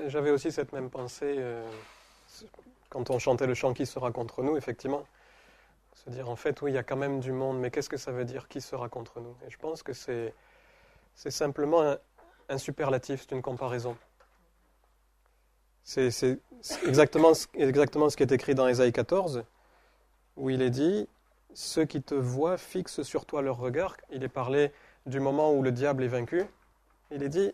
j'avais aussi cette même pensée quand on chantait le chant « Qui sera contre nous ?» effectivement. Se dire, en fait, oui, il y a quand même du monde, mais qu'est-ce que ça veut dire, qui sera contre nous? Et je pense que c'est simplement un superlatif, c'est une comparaison. C'est exactement ce qui est écrit dans Ésaïe 14, où il est dit, ceux qui te voient fixent sur toi leur regard. Il est parlé du moment où le diable est vaincu. Il est dit,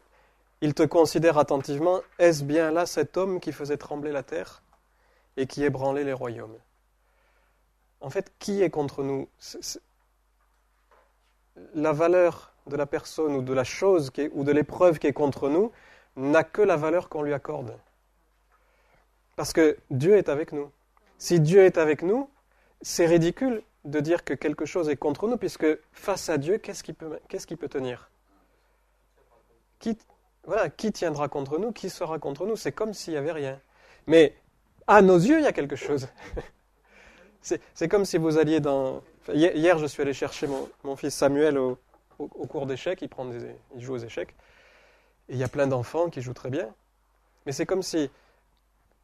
ils te considèrent attentivement, est-ce bien là cet homme qui faisait trembler la terre et qui ébranlait les royaumes? En fait, qui est contre nous? La valeur de la personne ou de la chose ou de l'épreuve qui est contre nous n'a que la valeur qu'on lui accorde. Parce que Dieu est avec nous. Si Dieu est avec nous, c'est ridicule de dire que quelque chose est contre nous, puisque face à Dieu, qu'est-ce qui peut tenir? Qui tiendra contre nous? Qui sera contre nous? C'est comme s'il n'y avait rien. Mais à nos yeux, il y a quelque chose. C'est comme si vous alliez dans... Hier, je suis allé chercher mon fils Samuel au cours d'échecs. Il joue aux échecs. Et il y a plein d'enfants qui jouent très bien. Mais c'est comme si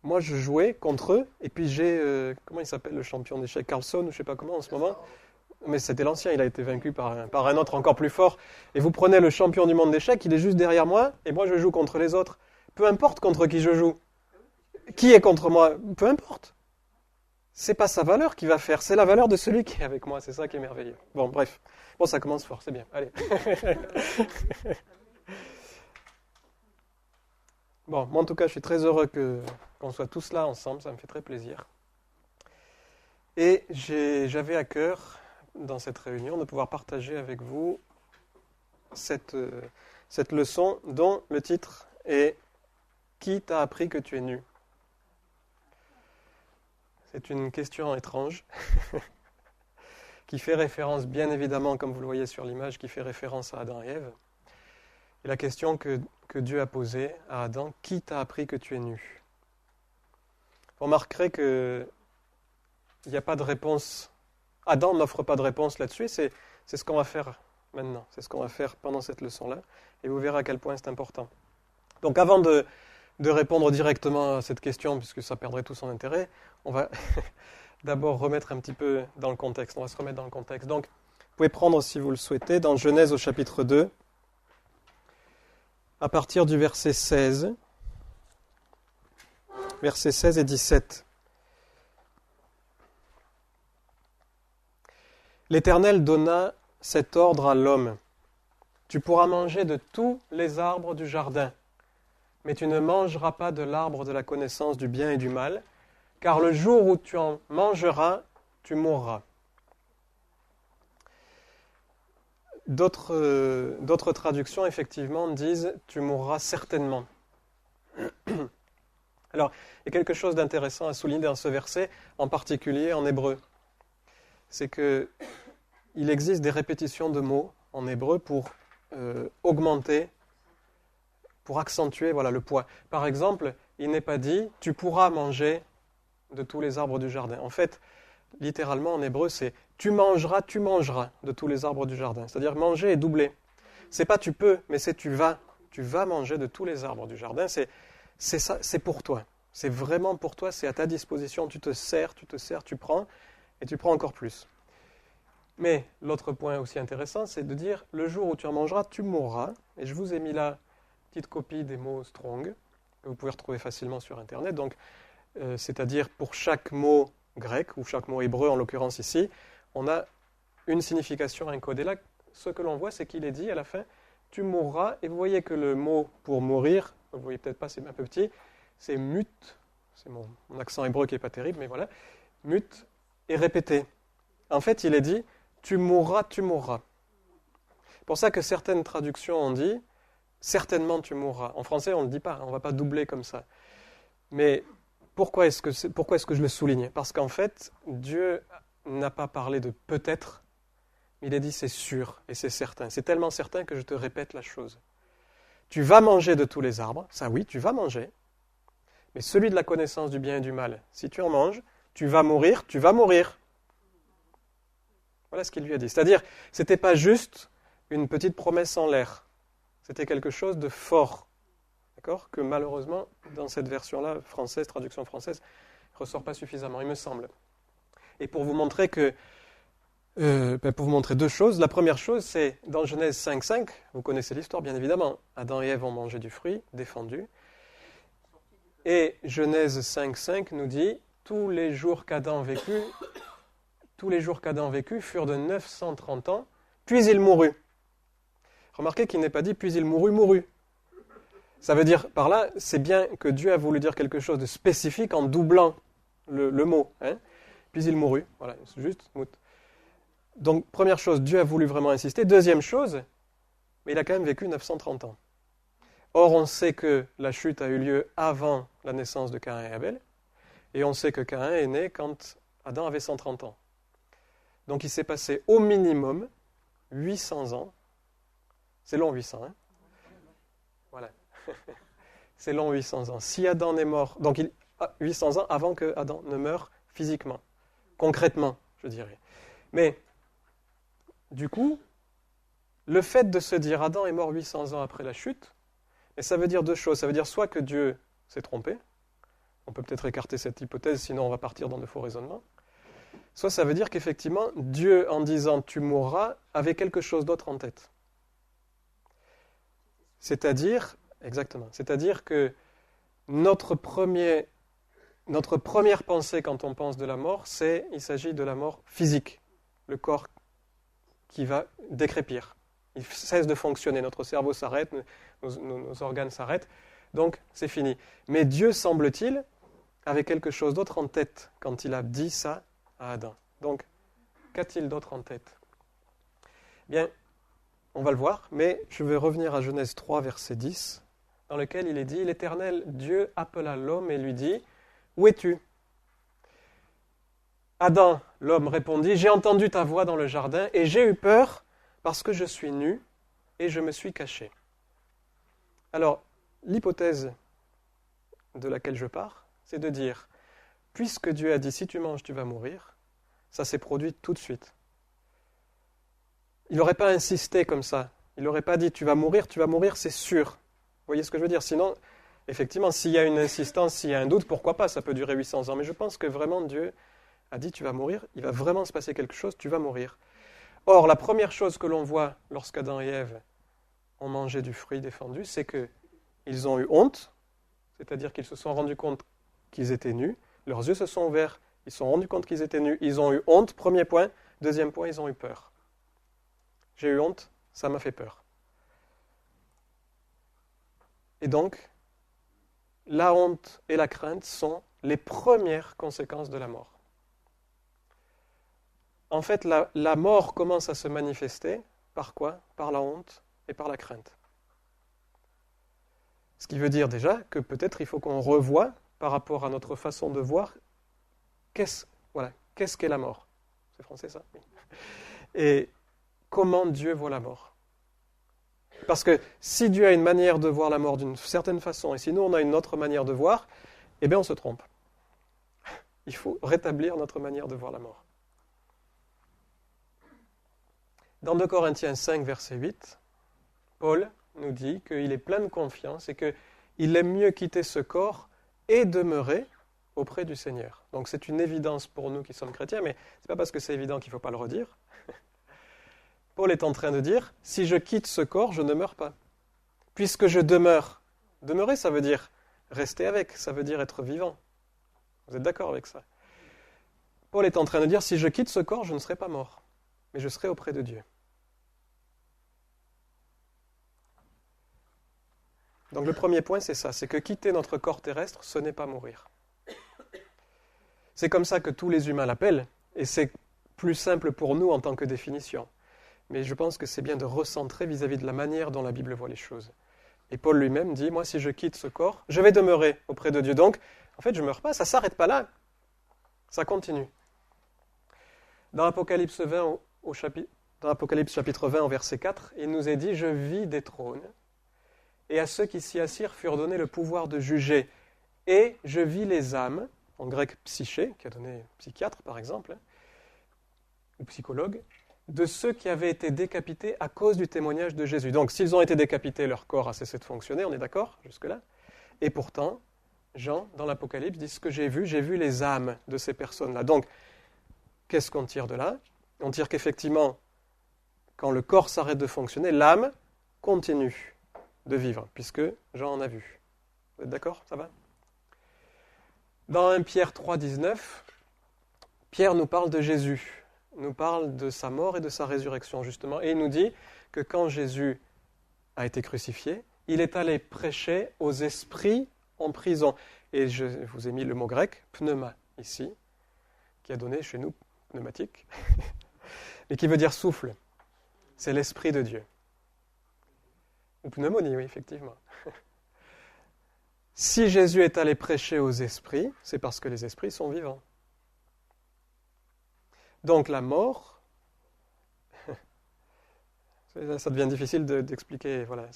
moi, je jouais contre eux. Et puis j'ai... comment il s'appelle le champion d'échecs? Carlson, ou je ne sais pas comment en ce moment. Mais c'était l'ancien. Il a été vaincu par un autre encore plus fort. Et vous prenez le champion du monde d'échecs. Il est juste derrière moi. Et moi, je joue contre les autres. Peu importe contre qui je joue. Qui est contre moi? Peu importe. C'est pas sa valeur qui va faire, c'est la valeur de celui qui est avec moi, c'est ça qui est merveilleux. Bon, bref. Bon, ça commence fort, c'est bien. Allez. Bon, moi en tout cas, je suis très heureux qu'on soit tous là ensemble, ça me fait très plaisir. Et j'avais à cœur, dans cette réunion, de pouvoir partager avec vous cette leçon dont le titre est « Qui t'a appris que tu es nu ?» C'est une question étrange qui fait référence, bien évidemment, comme vous le voyez sur l'image, qui fait référence à Adam et Ève. Et la question que Dieu a posée à Adam, qui t'a appris que tu es nu? Vous remarquerez qu'il n'y a pas de réponse. Adam n'offre pas de réponse là-dessus. C'est ce qu'on va faire maintenant. C'est ce qu'on va faire pendant cette leçon-là. Et vous verrez à quel point c'est important. Donc avant de répondre directement à cette question, puisque ça perdrait tout son intérêt, on va d'abord remettre un petit peu dans le contexte. On va se remettre dans le contexte. Donc, vous pouvez prendre, si vous le souhaitez, dans Genèse au chapitre 2, à partir du verset 16, versets 16 et 17. L'Éternel donna cet ordre à l'homme. Tu pourras manger de tous les arbres du jardin, mais tu ne mangeras pas de l'arbre de la connaissance du bien et du mal, car le jour où tu en mangeras, tu mourras. D'autres traductions, effectivement, disent « tu mourras certainement ». Alors, il y a quelque chose d'intéressant à souligner dans ce verset, en particulier en hébreu. C'est qu'il existe des répétitions de mots en hébreu pour augmenter, pour accentuer le poids. Par exemple, il n'est pas dit « tu pourras manger de tous les arbres du jardin ». En fait, littéralement en hébreu, c'est « tu mangeras de tous les arbres du jardin ». C'est-à-dire manger est doublé. C'est pas « tu peux », mais c'est « tu vas ». Tu vas manger de tous les arbres du jardin. C'est ça, c'est pour toi. C'est vraiment pour toi, c'est à ta disposition. Tu te sers, tu prends, et tu prends encore plus. Mais l'autre point aussi intéressant, c'est de dire « le jour où tu en mangeras, tu mourras ». Et je vous ai mis là petite copie des mots Strong, que vous pouvez retrouver facilement sur Internet. Donc, c'est-à-dire pour chaque mot grec, ou chaque mot hébreu en l'occurrence ici, on a une signification encodée. Là, ce que l'on voit, c'est qu'il est dit à la fin, tu mourras. Et vous voyez que le mot pour mourir, vous ne voyez peut-être pas, c'est un peu petit, c'est mut, c'est mon accent hébreu qui n'est pas terrible, mais voilà, mut et répété. En fait, il est dit, tu mourras, tu mourras. C'est pour ça que certaines traductions ont dit, certainement tu mourras. En français, on ne le dit pas, on ne va pas doubler comme ça. Mais pourquoi est-ce que je le souligne? Parce qu'en fait, Dieu n'a pas parlé de peut-être, mais il a dit c'est sûr et c'est certain. C'est tellement certain que je te répète la chose. Tu vas manger de tous les arbres, ça oui, tu vas manger, mais celui de la connaissance du bien et du mal, si tu en manges, tu vas mourir, tu vas mourir. Voilà ce qu'il lui a dit. C'est-à-dire, ce n'était pas juste une petite promesse en l'air. C'était quelque chose de fort. d'accord, que malheureusement, dans cette version-là, française, traduction française, ne ressort pas suffisamment, il me semble. Et pour vous montrer pour vous montrer deux choses. La première chose, c'est dans Genèse 5.5, vous connaissez l'histoire bien évidemment, Adam et Ève ont mangé du fruit, défendu. Et Genèse 5.5 nous dit, tous les jours qu'Adam vécut furent de 930 ans, puis il mourut. Remarquez qu'il n'est pas dit, puis il mourut. Ça veut dire, par là, c'est bien que Dieu a voulu dire quelque chose de spécifique en doublant le mot. Hein. Puis il mourut. Voilà, c'est juste. Donc, première chose, Dieu a voulu vraiment insister. Deuxième chose, mais il a quand même vécu 930 ans. Or, on sait que la chute a eu lieu avant la naissance de Caïn et Abel, et on sait que Caïn est né quand Adam avait 130 ans. Donc, il s'est passé au minimum 800 ans. C'est long, 800, hein? Voilà. C'est long, 800 ans. Si Adam est mort, donc 800 ans avant que Adam ne meure physiquement, concrètement, je dirais. Mais, du coup, le fait de se dire Adam est mort 800 ans après la chute, et ça veut dire deux choses. Ça veut dire soit que Dieu s'est trompé, on peut peut-être écarter cette hypothèse, sinon on va partir dans de faux raisonnements, soit ça veut dire qu'effectivement, Dieu, en disant tu mourras, avait quelque chose d'autre en tête. C'est-à-dire que notre première pensée quand on pense de la mort, il s'agit de la mort physique, le corps qui va décrépir. Il cesse de fonctionner, notre cerveau s'arrête, nos organes s'arrêtent, donc c'est fini. Mais Dieu, semble-t-il, avait quelque chose d'autre en tête quand il a dit ça à Adam. Donc, qu'a-t-il d'autre en tête? Bien, on va le voir, mais je vais revenir à Genèse 3, verset 10, dans lequel il est dit « L'Éternel Dieu appela l'homme et lui dit « Où es-tu » Adam, l'homme, répondit « J'ai entendu ta voix dans le jardin et j'ai eu peur parce que je suis nu et je me suis caché. » Alors, l'hypothèse de laquelle je pars, c'est de dire « Puisque Dieu a dit « Si tu manges, tu vas mourir », ça s'est produit tout de suite. Il n'aurait pas insisté comme ça. Il n'aurait pas dit « Tu vas mourir, c'est sûr. » Vous voyez ce que je veux dire? Sinon, effectivement, s'il y a une insistance, s'il y a un doute, pourquoi pas? Ça peut durer 800 ans. Mais je pense que vraiment Dieu a dit « Tu vas mourir. » Il va vraiment se passer quelque chose, tu vas mourir. Or, la première chose que l'on voit lorsqu'Adam et Ève ont mangé du fruit défendu, c'est qu'ils ont eu honte, c'est-à-dire qu'ils se sont rendus compte qu'ils étaient nus. Leurs yeux se sont ouverts, ils se sont rendus compte qu'ils étaient nus. Ils ont eu honte, premier point. Deuxième point, ils ont eu peur. J'ai eu honte, ça m'a fait peur. Et donc, la honte et la crainte sont les premières conséquences de la mort. En fait, la mort commence à se manifester par quoi? Par la honte et par la crainte. Ce qui veut dire déjà que peut-être il faut qu'on revoie par rapport à notre façon de voir qu'est-ce qu'est la mort. C'est français ça? Oui. Et comment Dieu voit la mort. Parce que si Dieu a une manière de voir la mort d'une certaine façon et si nous on a une autre manière de voir, eh bien on se trompe. Il faut rétablir notre manière de voir la mort. Dans 2 Corinthiens 5, verset 8, Paul nous dit qu'il est plein de confiance et qu'il aime mieux quitter ce corps et demeurer auprès du Seigneur. Donc c'est une évidence pour nous qui sommes chrétiens, mais ce n'est pas parce que c'est évident qu'il ne faut pas le redire. Paul est en train de dire, si je quitte ce corps, je ne meurs pas. Puisque je demeure. Demeurer, ça veut dire rester avec, ça veut dire être vivant. Vous êtes d'accord avec ça? Paul est en train de dire, si je quitte ce corps, je ne serai pas mort, mais je serai auprès de Dieu. Donc le premier point, c'est ça, c'est que quitter notre corps terrestre, ce n'est pas mourir. C'est comme ça que tous les humains l'appellent, et c'est plus simple pour nous en tant que définition. Mais je pense que c'est bien de recentrer vis-à-vis de la manière dont la Bible voit les choses. Et Paul lui-même dit, moi si je quitte ce corps, je vais demeurer auprès de Dieu. Donc, en fait, je ne meurs pas, ça ne s'arrête pas là. Ça continue. Dans Apocalypse 20, dans Apocalypse chapitre 20, au verset 4, il nous est dit, je vis des trônes, et à ceux qui s'y assirent furent donnés le pouvoir de juger. Et je vis les âmes, en grec psyché, qui a donné psychiatre par exemple, ou psychologue, de ceux qui avaient été décapités à cause du témoignage de Jésus. Donc s'ils ont été décapités, leur corps a cessé de fonctionner, on est d'accord jusque-là? Et pourtant, Jean, dans l'Apocalypse, dit ce que j'ai vu les âmes de ces personnes-là. Donc, qu'est-ce qu'on tire de là? On tire qu'effectivement, quand le corps s'arrête de fonctionner, l'âme continue de vivre, puisque Jean en a vu. Vous êtes d'accord? Ça va? Dans 1 Pierre 3, 19, Pierre nous parle de Jésus, nous parle de sa mort et de sa résurrection, justement, et il nous dit que quand Jésus a été crucifié, il est allé prêcher aux esprits en prison. Et je vous ai mis le mot grec, pneuma, ici, qui a donné chez nous pneumatique, et qui veut dire souffle. C'est l'Esprit de Dieu. Ou pneumonie, oui, effectivement. Si Jésus est allé prêcher aux esprits, c'est parce que les esprits sont vivants. Donc la mort, ça devient difficile d'expliquer. Voilà.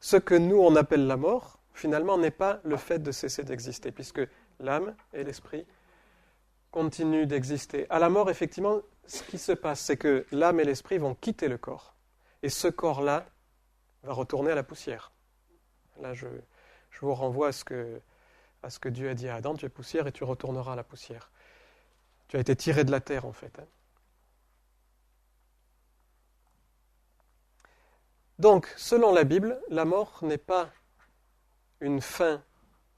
Ce que nous, on appelle la mort, finalement, n'est pas le fait de cesser d'exister, puisque l'âme et l'esprit continuent d'exister. À la mort, effectivement, ce qui se passe, c'est que l'âme et l'esprit vont quitter le corps. Et ce corps-là va retourner à la poussière. Là, je vous renvoie à ce que Dieu a dit à Adam, tu es poussière et tu retourneras à la poussière. Tu as été tiré de la terre, en fait. Donc, selon la Bible, la mort n'est pas une fin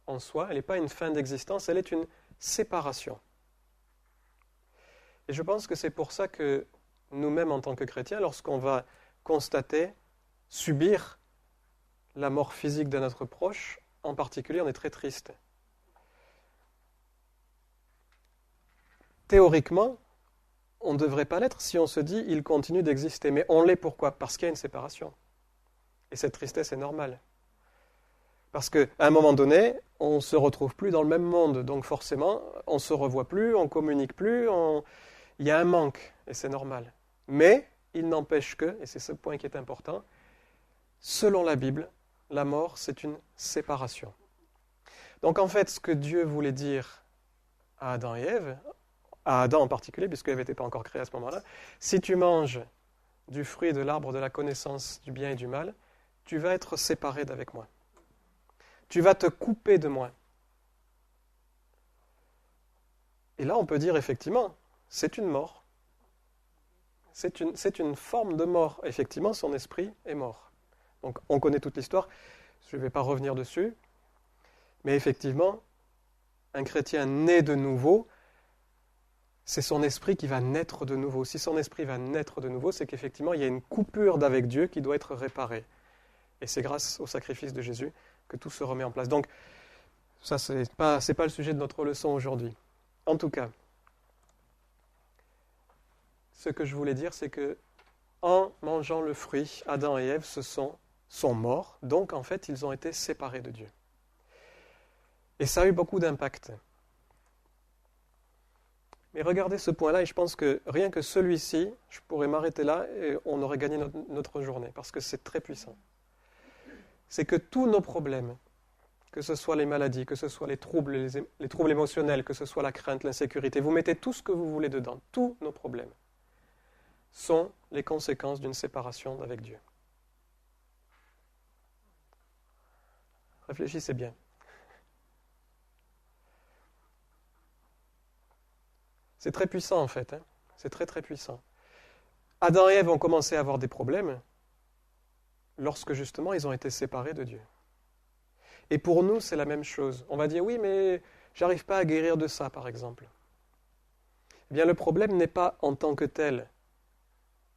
en soi, elle n'est pas une fin d'existence, elle est une séparation. Et je pense que c'est pour ça que nous-mêmes, en tant que chrétiens, lorsqu'on va constater, subir la mort physique de notre proche, en particulier, on est très triste. Théoriquement, on ne devrait pas l'être si on se dit « il continue d'exister ». Mais on l'est pourquoi? Parce qu'il y a une séparation. Et cette tristesse est normale. Parce qu'à un moment donné, on ne se retrouve plus dans le même monde. Donc forcément, on ne se revoit plus, on ne communique plus, il y a un manque, et c'est normal. Mais il n'empêche que, et c'est ce point qui est important, selon la Bible, la mort, c'est une séparation. Donc en fait, ce que Dieu voulait dire à Adam et Ève, à Adam en particulier, puisque Ève n'était pas encore créée à ce moment-là, si tu manges du fruit de l'arbre de la connaissance du bien et du mal, tu vas être séparé d'avec moi. Tu vas te couper de moi. Et là, on peut dire effectivement, c'est une mort. C'est une forme de mort. Effectivement, son esprit est mort. Donc, on connaît toute l'histoire. Je ne vais pas revenir dessus. Mais effectivement, un chrétien né de nouveau, c'est son esprit qui va naître de nouveau. Si son esprit va naître de nouveau, c'est qu'effectivement, il y a une coupure d'avec Dieu qui doit être réparée. Et c'est grâce au sacrifice de Jésus que tout se remet en place. Donc, ça, ce n'est pas le sujet de notre leçon aujourd'hui. En tout cas, ce que je voulais dire, c'est que en mangeant le fruit, Adam et Ève sont morts. Donc, en fait, ils ont été séparés de Dieu. Et ça a eu beaucoup d'impact. Mais regardez ce point-là, et je pense que rien que celui-ci, je pourrais m'arrêter là et on aurait gagné notre journée, parce que c'est très puissant. C'est que tous nos problèmes, que ce soit les maladies, que ce soit les troubles émotionnels, que ce soit la crainte, l'insécurité, vous mettez tout ce que vous voulez dedans, tous nos problèmes sont les conséquences d'une séparation avec Dieu. Réfléchissez bien. C'est très puissant en fait, c'est très très puissant. Adam et Ève ont commencé à avoir des problèmes lorsque justement ils ont été séparés de Dieu. Et pour nous, c'est la même chose. On va dire, oui, mais j'arrive pas à guérir de ça, par exemple. Eh bien, le problème n'est pas en tant que tel.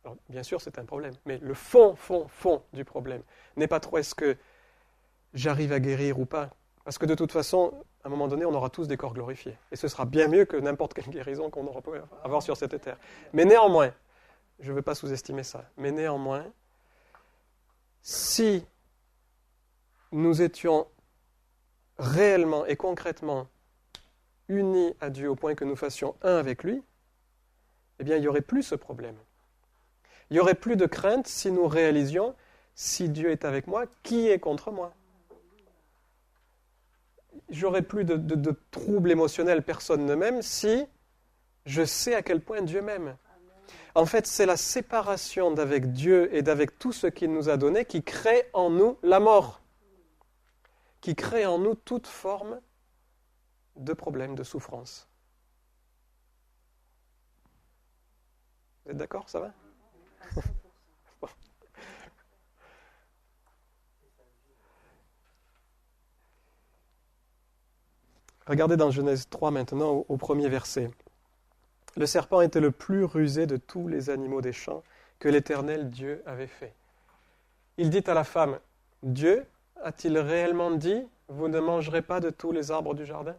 Alors, bien sûr, c'est un problème, mais le fond du problème n'est pas trop est-ce que j'arrive à guérir ou pas. Parce que de toute façon, à un moment donné, on aura tous des corps glorifiés. Et ce sera bien mieux que n'importe quelle guérison qu'on aura pu avoir sur cette terre. Mais néanmoins, je ne veux pas sous-estimer ça, mais néanmoins, si nous étions réellement et concrètement unis à Dieu au point que nous fassions un avec lui, eh bien, il n'y aurait plus ce problème. Il n'y aurait plus de crainte si nous réalisions, si Dieu est avec moi, qui est contre moi? J'aurais plus de troubles émotionnels, personne ne m'aime, si je sais à quel point Dieu m'aime. En fait, c'est la séparation d'avec Dieu et d'avec tout ce qu'il nous a donné qui crée en nous la mort. qui crée en nous toute forme de problème, de souffrance. Vous êtes d'accord, ça va? Bon. Regardez dans Genèse 3 maintenant, au premier verset. Le serpent était le plus rusé de tous les animaux des champs que l'Éternel Dieu avait fait. Il dit à la femme, Dieu a-t-il réellement dit, vous ne mangerez pas de tous les arbres du jardin?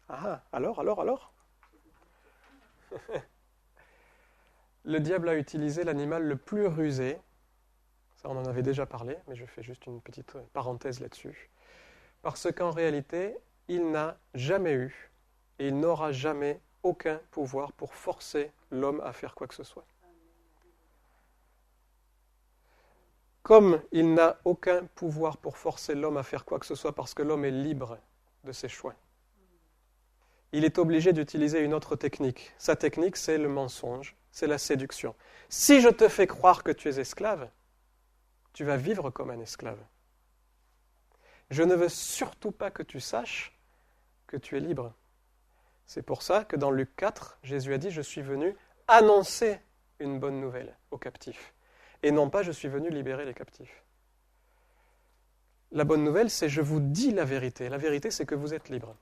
Ah, alors Le diable a utilisé l'animal le plus rusé. Ça, on en avait déjà parlé, mais je fais juste une petite parenthèse là-dessus. Parce qu'en réalité, il n'a jamais eu et il n'aura jamais aucun pouvoir pour forcer l'homme à faire quoi que ce soit. Comme il n'a aucun pouvoir pour forcer l'homme à faire quoi que ce soit parce que l'homme est libre de ses choix, il est obligé d'utiliser une autre technique. Sa technique, c'est le mensonge, c'est la séduction. Si je te fais croire que tu es esclave, tu vas vivre comme un esclave. Je ne veux surtout pas que tu saches que tu es libre. C'est pour ça que dans Luc 4, Jésus a dit « Je suis venu annoncer une bonne nouvelle aux captifs. » Et non pas « Je suis venu libérer les captifs. » La bonne nouvelle, c'est « Je vous dis la vérité. » La vérité, c'est que vous êtes libre.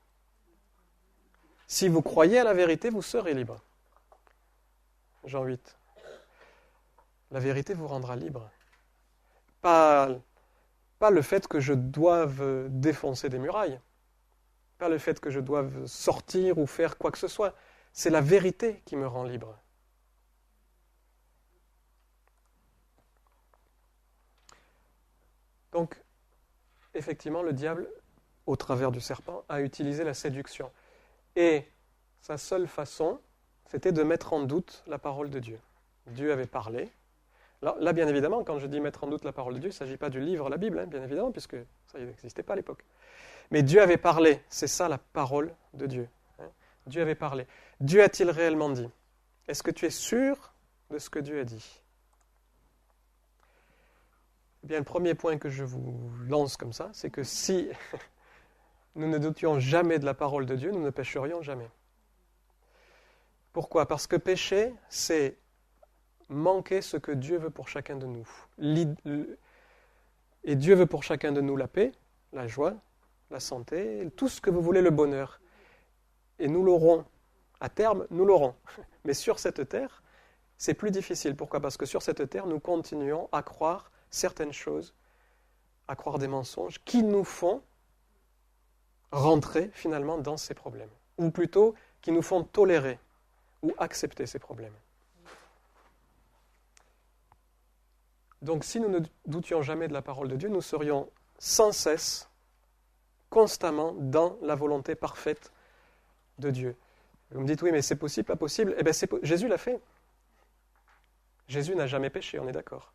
Si vous croyez à la vérité, vous serez libre. Jean 8. La vérité vous rendra libre. Pas le fait que je doive défoncer des murailles. Pas le fait que je doive sortir ou faire quoi que ce soit. C'est la vérité qui me rend libre. Donc, effectivement, le diable, au travers du serpent, a utilisé la séduction. Et sa seule façon, c'était de mettre en doute la parole de Dieu. Dieu avait parlé. Alors, là, bien évidemment, quand je dis mettre en doute la parole de Dieu, il ne s'agit pas du livre, la Bible, bien évidemment, puisque ça n'existait pas à l'époque. Mais Dieu avait parlé, c'est ça la parole de Dieu. Dieu avait parlé. Dieu a-t-il réellement dit? Est-ce que tu es sûr de ce que Dieu a dit? Eh bien, le premier point que je vous lance comme ça, c'est que si nous ne doutions jamais de la parole de Dieu, nous ne pécherions jamais. Pourquoi? Parce que pécher, c'est manquer ce que Dieu veut pour chacun de nous. Et Dieu veut pour chacun de nous la paix, la joie, la santé, tout ce que vous voulez, le bonheur. Et nous l'aurons. À terme, nous l'aurons. Mais sur cette terre, c'est plus difficile. Pourquoi? Parce que sur cette terre, nous continuons à croire certaines choses, à croire des mensonges qui nous font rentrer finalement dans ces problèmes. Ou plutôt, qui nous font tolérer ou accepter ces problèmes. Donc si nous ne doutions jamais de la parole de Dieu, nous serions sans cesse, constamment dans la volonté parfaite de Dieu. Vous me dites, oui, mais c'est possible, pas possible. Eh bien, Jésus l'a fait. Jésus n'a jamais péché, on est d'accord.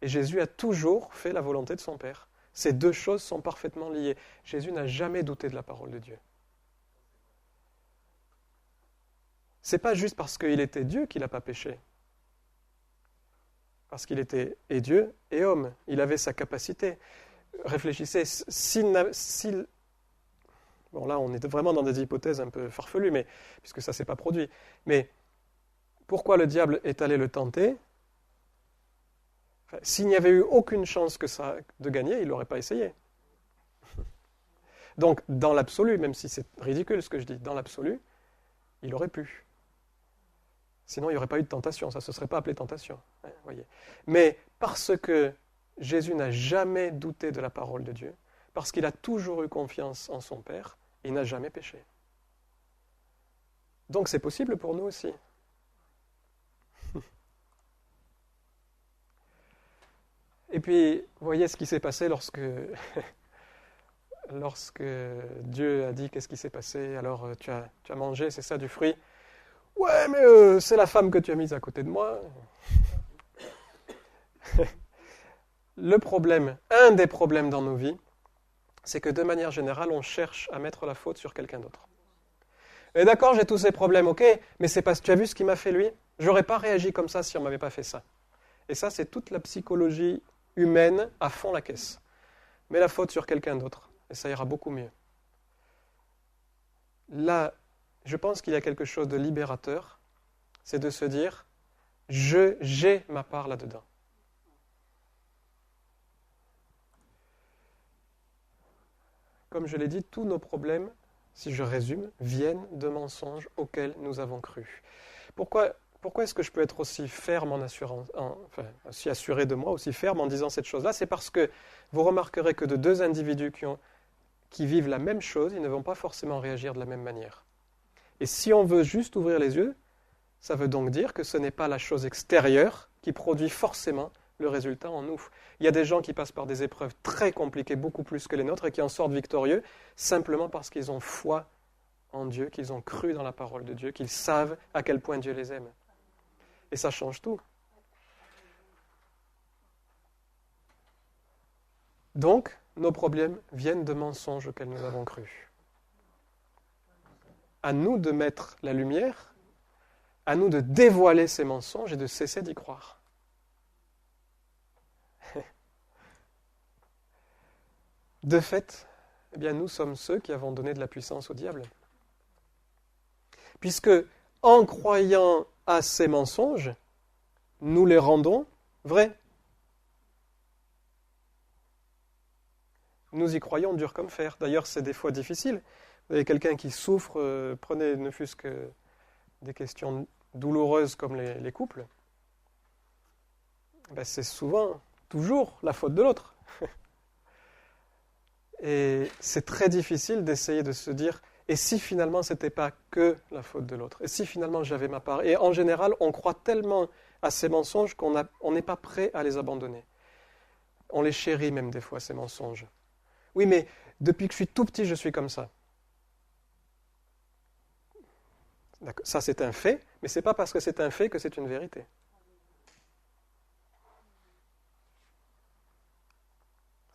Et Jésus a toujours fait la volonté de son Père. Ces deux choses sont parfaitement liées. Jésus n'a jamais douté de la parole de Dieu. Ce n'est pas juste parce qu'il était Dieu qu'il n'a pas péché. Parce qu'il était et Dieu et homme. Il avait sa capacité. Réfléchissez, bon là on est vraiment dans des hypothèses un peu farfelues, mais, puisque ça ne s'est pas produit. Mais pourquoi le diable est allé le tenter? S'il n'y avait eu aucune chance de gagner, il n'aurait pas essayé. Donc dans l'absolu, même si c'est ridicule ce que je dis, dans l'absolu, il aurait pu. Sinon, il n'y aurait pas eu de tentation. Ça ne se serait pas appelé tentation. Voyez. Mais parce que Jésus n'a jamais douté de la parole de Dieu, parce qu'il a toujours eu confiance en son Père, il n'a jamais péché. Donc c'est possible pour nous aussi. Et puis, voyez ce qui s'est passé lorsque Dieu a dit qu'est-ce qui s'est passé. Alors, tu as mangé, c'est ça, du fruit. Ouais, mais c'est la femme que tu as mise à côté de moi. Le problème, un des problèmes dans nos vies, c'est que de manière générale, on cherche à mettre la faute sur quelqu'un d'autre. Et d'accord, j'ai tous ces problèmes, ok, mais c'est parce que tu as vu ce qu'il m'a fait lui? J'aurais pas réagi comme ça si on ne m'avait pas fait ça. Et ça, c'est toute la psychologie humaine à fond la caisse. mets la faute sur quelqu'un d'autre, et ça ira beaucoup mieux. Là, je pense qu'il y a quelque chose de libérateur, c'est de se dire, j'ai ma part là-dedans. Comme je l'ai dit, tous nos problèmes, si je résume, viennent de mensonges auxquels nous avons cru. Pourquoi est-ce que je peux être aussi ferme en assurance, aussi assuré de moi, aussi ferme en disant cette chose-là? C'est parce que vous remarquerez que de deux individus qui vivent la même chose, ils ne vont pas forcément réagir de la même manière. Et si on veut juste ouvrir les yeux, ça veut donc dire que ce n'est pas la chose extérieure qui produit forcément le résultat en nous. Il y a des gens qui passent par des épreuves très compliquées, beaucoup plus que les nôtres, et qui en sortent victorieux simplement parce qu'ils ont foi en Dieu, qu'ils ont cru dans la parole de Dieu, qu'ils savent à quel point Dieu les aime. Et ça change tout. Donc, nos problèmes viennent de mensonges auxquels nous avons cru. À nous de mettre la lumière, à nous de dévoiler ces mensonges et de cesser d'y croire. De fait, eh bien, nous sommes ceux qui avons donné de la puissance au diable. Puisque, en croyant à ces mensonges, nous les rendons vrais. Nous y croyons dur comme fer. D'ailleurs, c'est des fois difficile. Vous avez quelqu'un qui souffre, prenez ne fût-ce que des questions douloureuses comme les couples. Ben, c'est souvent, toujours, la faute de l'autre. Et c'est très difficile d'essayer de se dire, et si finalement ce n'était pas que la faute de l'autre? Et si finalement j'avais ma part? Et en général, on croit tellement à ces mensonges qu'on n'est pas prêt à les abandonner. On les chérit même des fois, ces mensonges. Oui, mais depuis que je suis tout petit, je suis comme ça. D'accord. Ça, c'est un fait, mais ce n'est pas parce que c'est un fait que c'est une vérité.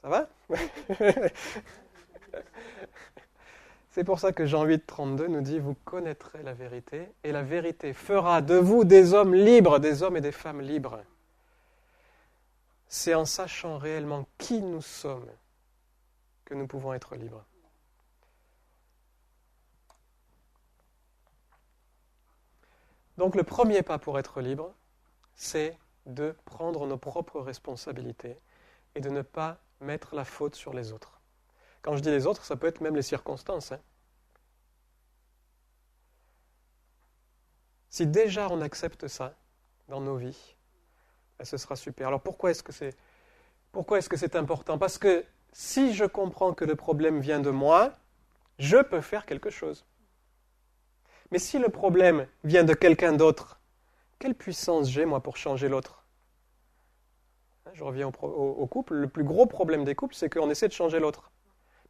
Ça va? C'est pour ça que Jean 8,32 nous dit « Vous connaîtrez la vérité, et la vérité fera de vous des hommes libres, des hommes et des femmes libres. » C'est en sachant réellement qui nous sommes que nous pouvons être libres. Donc le premier pas pour être libre, c'est de prendre nos propres responsabilités et de ne pas mettre la faute sur les autres. Quand je dis les autres, ça peut être même les circonstances. Si déjà on accepte ça dans nos vies, ce sera super. Alors pourquoi est-ce que c'est important? Parce que si je comprends que le problème vient de moi, je peux faire quelque chose. Mais si le problème vient de quelqu'un d'autre, quelle puissance j'ai moi pour changer l'autre? Je reviens au couple. Le plus gros problème des couples, c'est qu'on essaie de changer l'autre.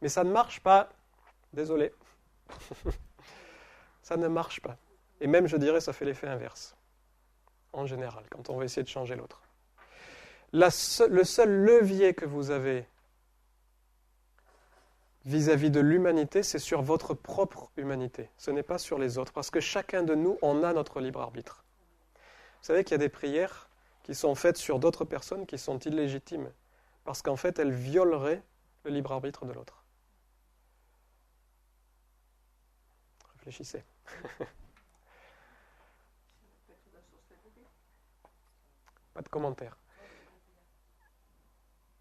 Mais ça ne marche pas. Désolé. Ça ne marche pas. Et même, je dirais, ça fait l'effet inverse. En général, quand on va essayer de changer l'autre. Le seul levier que vous avez vis-à-vis de l'humanité, c'est sur votre propre humanité. Ce n'est pas sur les autres. Parce que chacun de nous, on a notre libre arbitre. Vous savez qu'il y a des prières qui sont faites sur d'autres personnes qui sont illégitimes. Parce qu'en fait, elles violeraient le libre arbitre de l'autre. Réfléchissez. Pas de commentaire.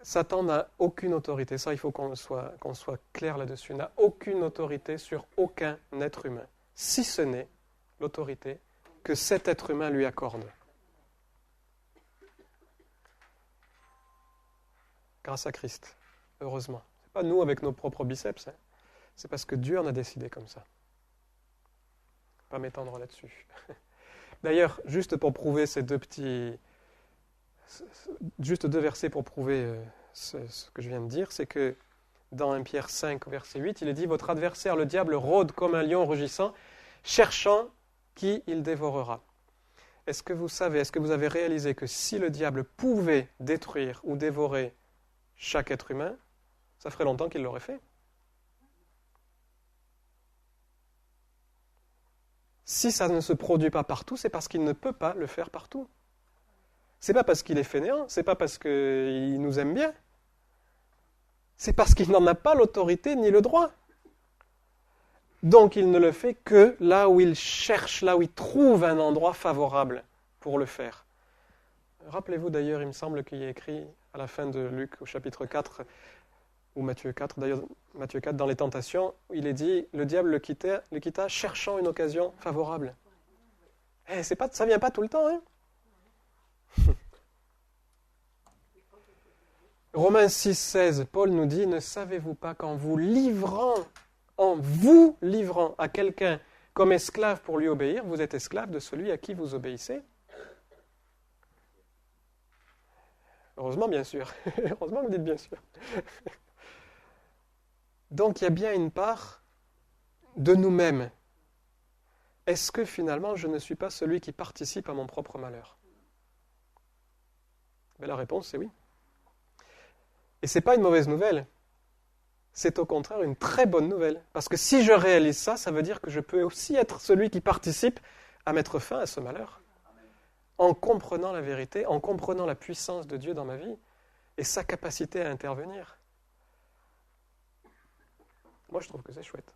Satan n'a aucune autorité, ça il faut qu'on soit clair là-dessus, n'a aucune autorité sur aucun être humain, si ce n'est l'autorité que cet être humain lui accorde. Grâce à Christ, heureusement. Ce n'est pas nous avec nos propres biceps, c'est parce que Dieu en a décidé comme ça. Pas m'étendre là-dessus. D'ailleurs, juste pour prouver juste deux versets pour prouver ce que je viens de dire, c'est que dans 1 Pierre 5, verset 8, il est dit « Votre adversaire, le diable, rôde comme un lion rugissant, cherchant qui il dévorera. » Est-ce que vous savez, est-ce que vous avez réalisé que si le diable pouvait détruire ou dévorer chaque être humain, ça ferait longtemps qu'il l'aurait fait? Si ça ne se produit pas partout, c'est parce qu'il ne peut pas le faire partout. C'est pas parce qu'il est fainéant, c'est pas parce qu'il nous aime bien. C'est parce qu'il n'en a pas l'autorité ni le droit. Donc il ne le fait que là où il cherche, là où il trouve un endroit favorable pour le faire. Rappelez-vous d'ailleurs, il me semble qu'il y a écrit à la fin de Luc au chapitre 4, ou Matthieu 4, d'ailleurs Matthieu 4 dans les tentations, où il est dit, le diable le quitta cherchant une occasion favorable. Ça vient pas tout le temps, hein. Romains 6, 16, Paul nous dit, ne savez-vous pas qu'en vous livrant à quelqu'un comme esclave pour lui obéir, vous êtes esclave de celui à qui vous obéissez? Heureusement, bien sûr. Heureusement, vous dites bien sûr. Donc, il y a bien une part de nous-mêmes. Est-ce que finalement, je ne suis pas celui qui participe à mon propre malheur? Mais la réponse, c'est oui. Et ce n'est pas une mauvaise nouvelle. C'est au contraire une très bonne nouvelle. Parce que si je réalise ça, ça veut dire que je peux aussi être celui qui participe à mettre fin à ce malheur. En comprenant la vérité, en comprenant la puissance de Dieu dans ma vie et sa capacité à intervenir. Moi, je trouve que c'est chouette.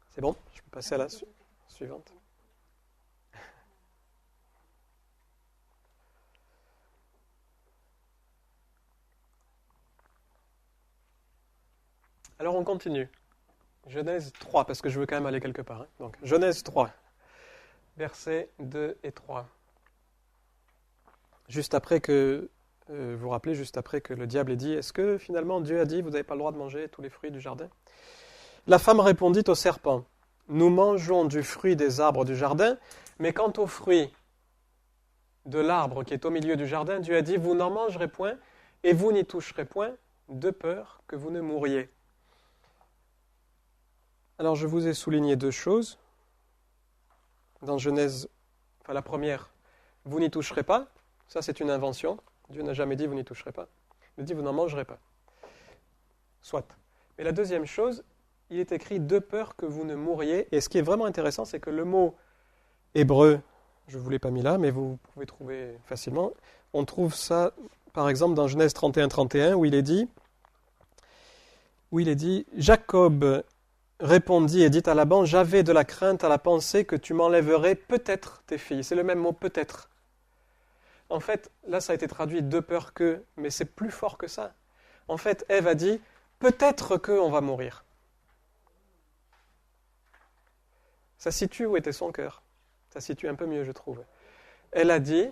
C'est bon? Je peux passer à la suivante. Alors, on continue. Genèse 3, parce que je veux quand même aller quelque part. Donc, Genèse 3, versets 2 et 3. Juste après que, vous vous rappelez, juste après que le diable ait dit, est-ce que finalement Dieu a dit, vous n'avez pas le droit de manger tous les fruits du jardin? La femme répondit au serpent, nous mangeons du fruit des arbres du jardin, mais quant au fruit de l'arbre qui est au milieu du jardin, Dieu a dit, vous n'en mangerez point, et vous n'y toucherez point, de peur que vous ne mouriez. Alors je vous ai souligné deux choses. Dans Genèse, la première, vous n'y toucherez pas. Ça c'est une invention. Dieu n'a jamais dit vous n'y toucherez pas. Il dit vous n'en mangerez pas. Soit. Mais la deuxième chose, il est écrit de peur que vous ne mouriez. Et ce qui est vraiment intéressant, c'est que le mot hébreu, je ne vous l'ai pas mis là, mais vous pouvez trouver facilement. On trouve ça, par exemple, dans Genèse 31-31, où il est dit, Jacob répondit et dit à Laban, j'avais de la crainte à la pensée que tu m'enlèverais peut-être tes filles. C'est le même mot, peut-être. En fait, là, ça a été traduit de peur que, mais c'est plus fort que ça. En fait, Ève a dit, peut-être qu'on va mourir. Ça situe où était son cœur. Ça situe un peu mieux, je trouve. Elle a dit,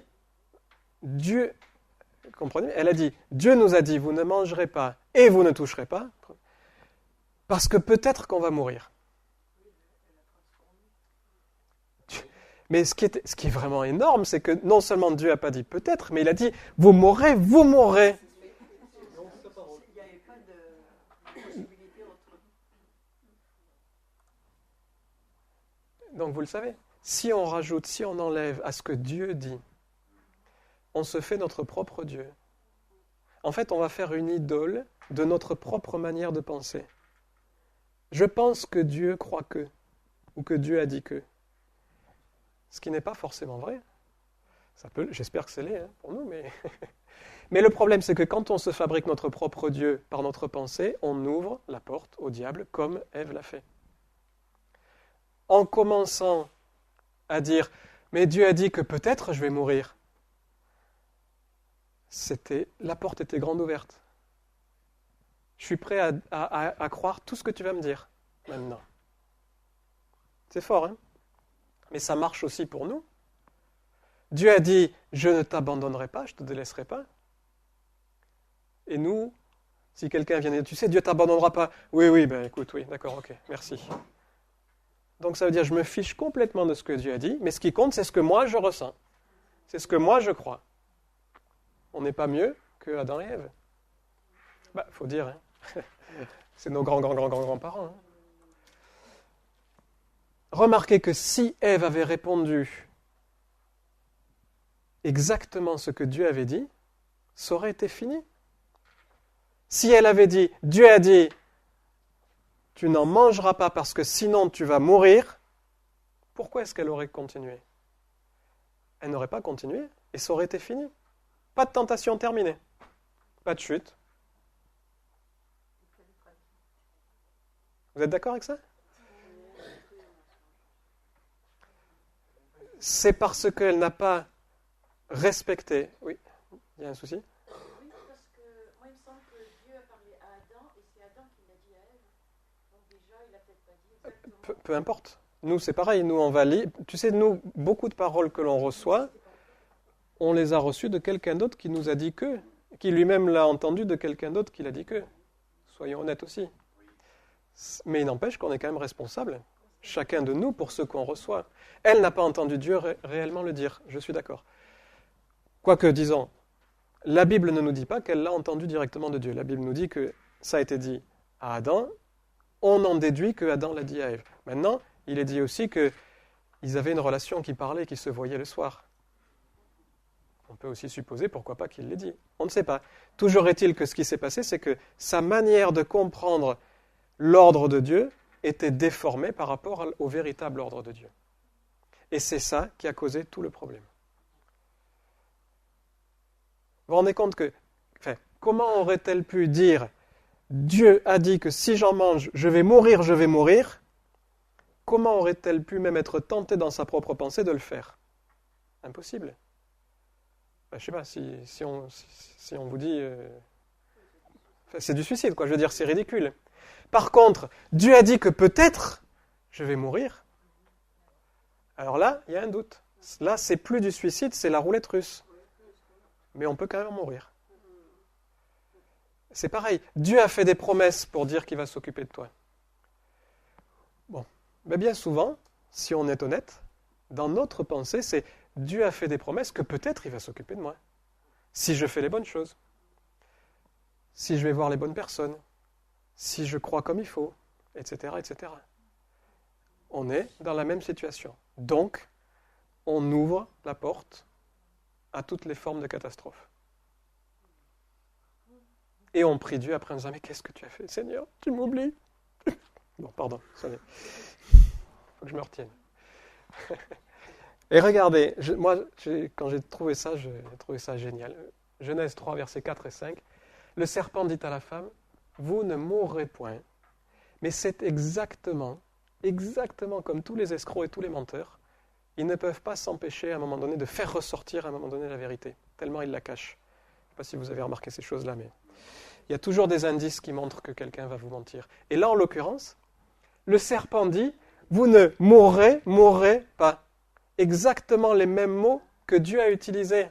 Dieu, comprenez? Elle a dit, Dieu nous a dit, vous ne mangerez pas et vous ne toucherez pas, parce que peut-être qu'on va mourir. Mais ce qui est vraiment énorme, c'est que non seulement Dieu n'a pas dit peut-être, mais il a dit, vous mourrez, vous mourrez. Donc vous le savez, si on rajoute, si on enlève à ce que Dieu dit, on se fait notre propre Dieu. En fait, on va faire une idole de notre propre manière de penser. Je pense que Dieu croit que, ou que Dieu a dit que. Ce qui n'est pas forcément vrai. J'espère que c'est l'est pour nous, mais... mais le problème, c'est que quand on se fabrique notre propre Dieu par notre pensée, on ouvre la porte au diable, comme Ève l'a fait. En commençant à dire « mais Dieu a dit que peut-être je vais mourir », la porte était grande ouverte. Je suis prêt à croire tout ce que tu vas me dire maintenant. C'est fort, hein? Mais ça marche aussi pour nous. Dieu a dit, je ne t'abandonnerai pas, je ne te délaisserai pas. Et nous, si quelqu'un vient dire, tu sais, Dieu ne t'abandonnera pas. Oui, ben écoute, oui, d'accord, ok, merci. Donc ça veut dire, je me fiche complètement de ce que Dieu a dit, mais ce qui compte, c'est ce que moi je ressens. C'est ce que moi je crois. On n'est pas mieux que Adam et Ève. Faut dire, hein. C'est nos grands-parents. Hein. Remarquez que si Ève avait répondu exactement ce que Dieu avait dit, ça aurait été fini. Si elle avait dit, Dieu a dit, tu n'en mangeras pas parce que sinon tu vas mourir, pourquoi est-ce qu'elle aurait continué? elle n'aurait pas continué et ça aurait été fini. Pas de tentation terminée. Pas de chute. Vous êtes d'accord avec ça? C'est parce qu'elle n'a pas respecté. Oui, il y a un souci? Oui, parce que moi, il me semble que Dieu a parlé à Adam et c'est Adam qui l'a dit à Ève. Donc déjà, il n'a peut-être pas dit exactement. Peu importe. Nous, c'est pareil. Nous, on va lire. Tu sais, nous, beaucoup de paroles que l'on reçoit, on les a reçues de quelqu'un d'autre qui nous a dit que, qui lui-même l'a entendu de quelqu'un d'autre qui l'a dit que. Soyons honnêtes aussi. Mais il n'empêche qu'on est quand même responsable, chacun de nous, pour ce qu'on reçoit. Elle n'a pas entendu Dieu réellement le dire, je suis d'accord. Quoique, disons, la Bible ne nous dit pas qu'elle l'a entendu directement de Dieu. La Bible nous dit que ça a été dit à Adam, on en déduit que Adam l'a dit à Ève. Maintenant, il est dit aussi qu'ils avaient une relation qui parlait, qui se voyait le soir. On peut aussi supposer, pourquoi pas, qu'il l'ait dit. On ne sait pas. Toujours est-il que ce qui s'est passé, c'est que sa manière de comprendre l'ordre de Dieu était déformé par rapport au véritable ordre de Dieu. Et c'est ça qui a causé tout le problème. Vous vous rendez compte que, comment aurait-elle pu dire « Dieu a dit que si j'en mange, je vais mourir, je vais mourir », comment aurait-elle pu même être tentée dans sa propre pensée de le faire? Impossible. Je ne sais pas, si on vous dit... c'est du suicide, quoi. Je veux dire, c'est ridicule. Par contre, Dieu a dit que peut-être je vais mourir. Alors là, il y a un doute. Là, c'est plus du suicide, c'est la roulette russe. Mais on peut quand même mourir. C'est pareil. Dieu a fait des promesses pour dire qu'il va s'occuper de toi. Bon. Mais bien souvent, si on est honnête, dans notre pensée, c'est Dieu a fait des promesses que peut-être il va s'occuper de moi. Si je fais les bonnes choses. Si je vais voir les bonnes personnes. Si je crois comme il faut, etc., etc. On est dans la même situation. Donc, on ouvre la porte à toutes les formes de catastrophes. Et on prie Dieu après en disant « Mais qu'est-ce que tu as fait, Seigneur? Tu m'oublies ?» Bon, pardon, il faut que je me retienne. Et regardez, quand j'ai trouvé ça, génial. Genèse 3, versets 4 et 5. Le serpent dit à la femme, vous ne mourrez point. Mais c'est exactement comme tous les escrocs et tous les menteurs, ils ne peuvent pas s'empêcher à un moment donné de faire ressortir à un moment donné la vérité, tellement ils la cachent. Je ne sais pas si vous avez remarqué ces choses-là, mais il y a toujours des indices qui montrent que quelqu'un va vous mentir. Et là, en l'occurrence, le serpent dit, vous ne mourrez pas. Exactement les mêmes mots que Dieu a utilisés.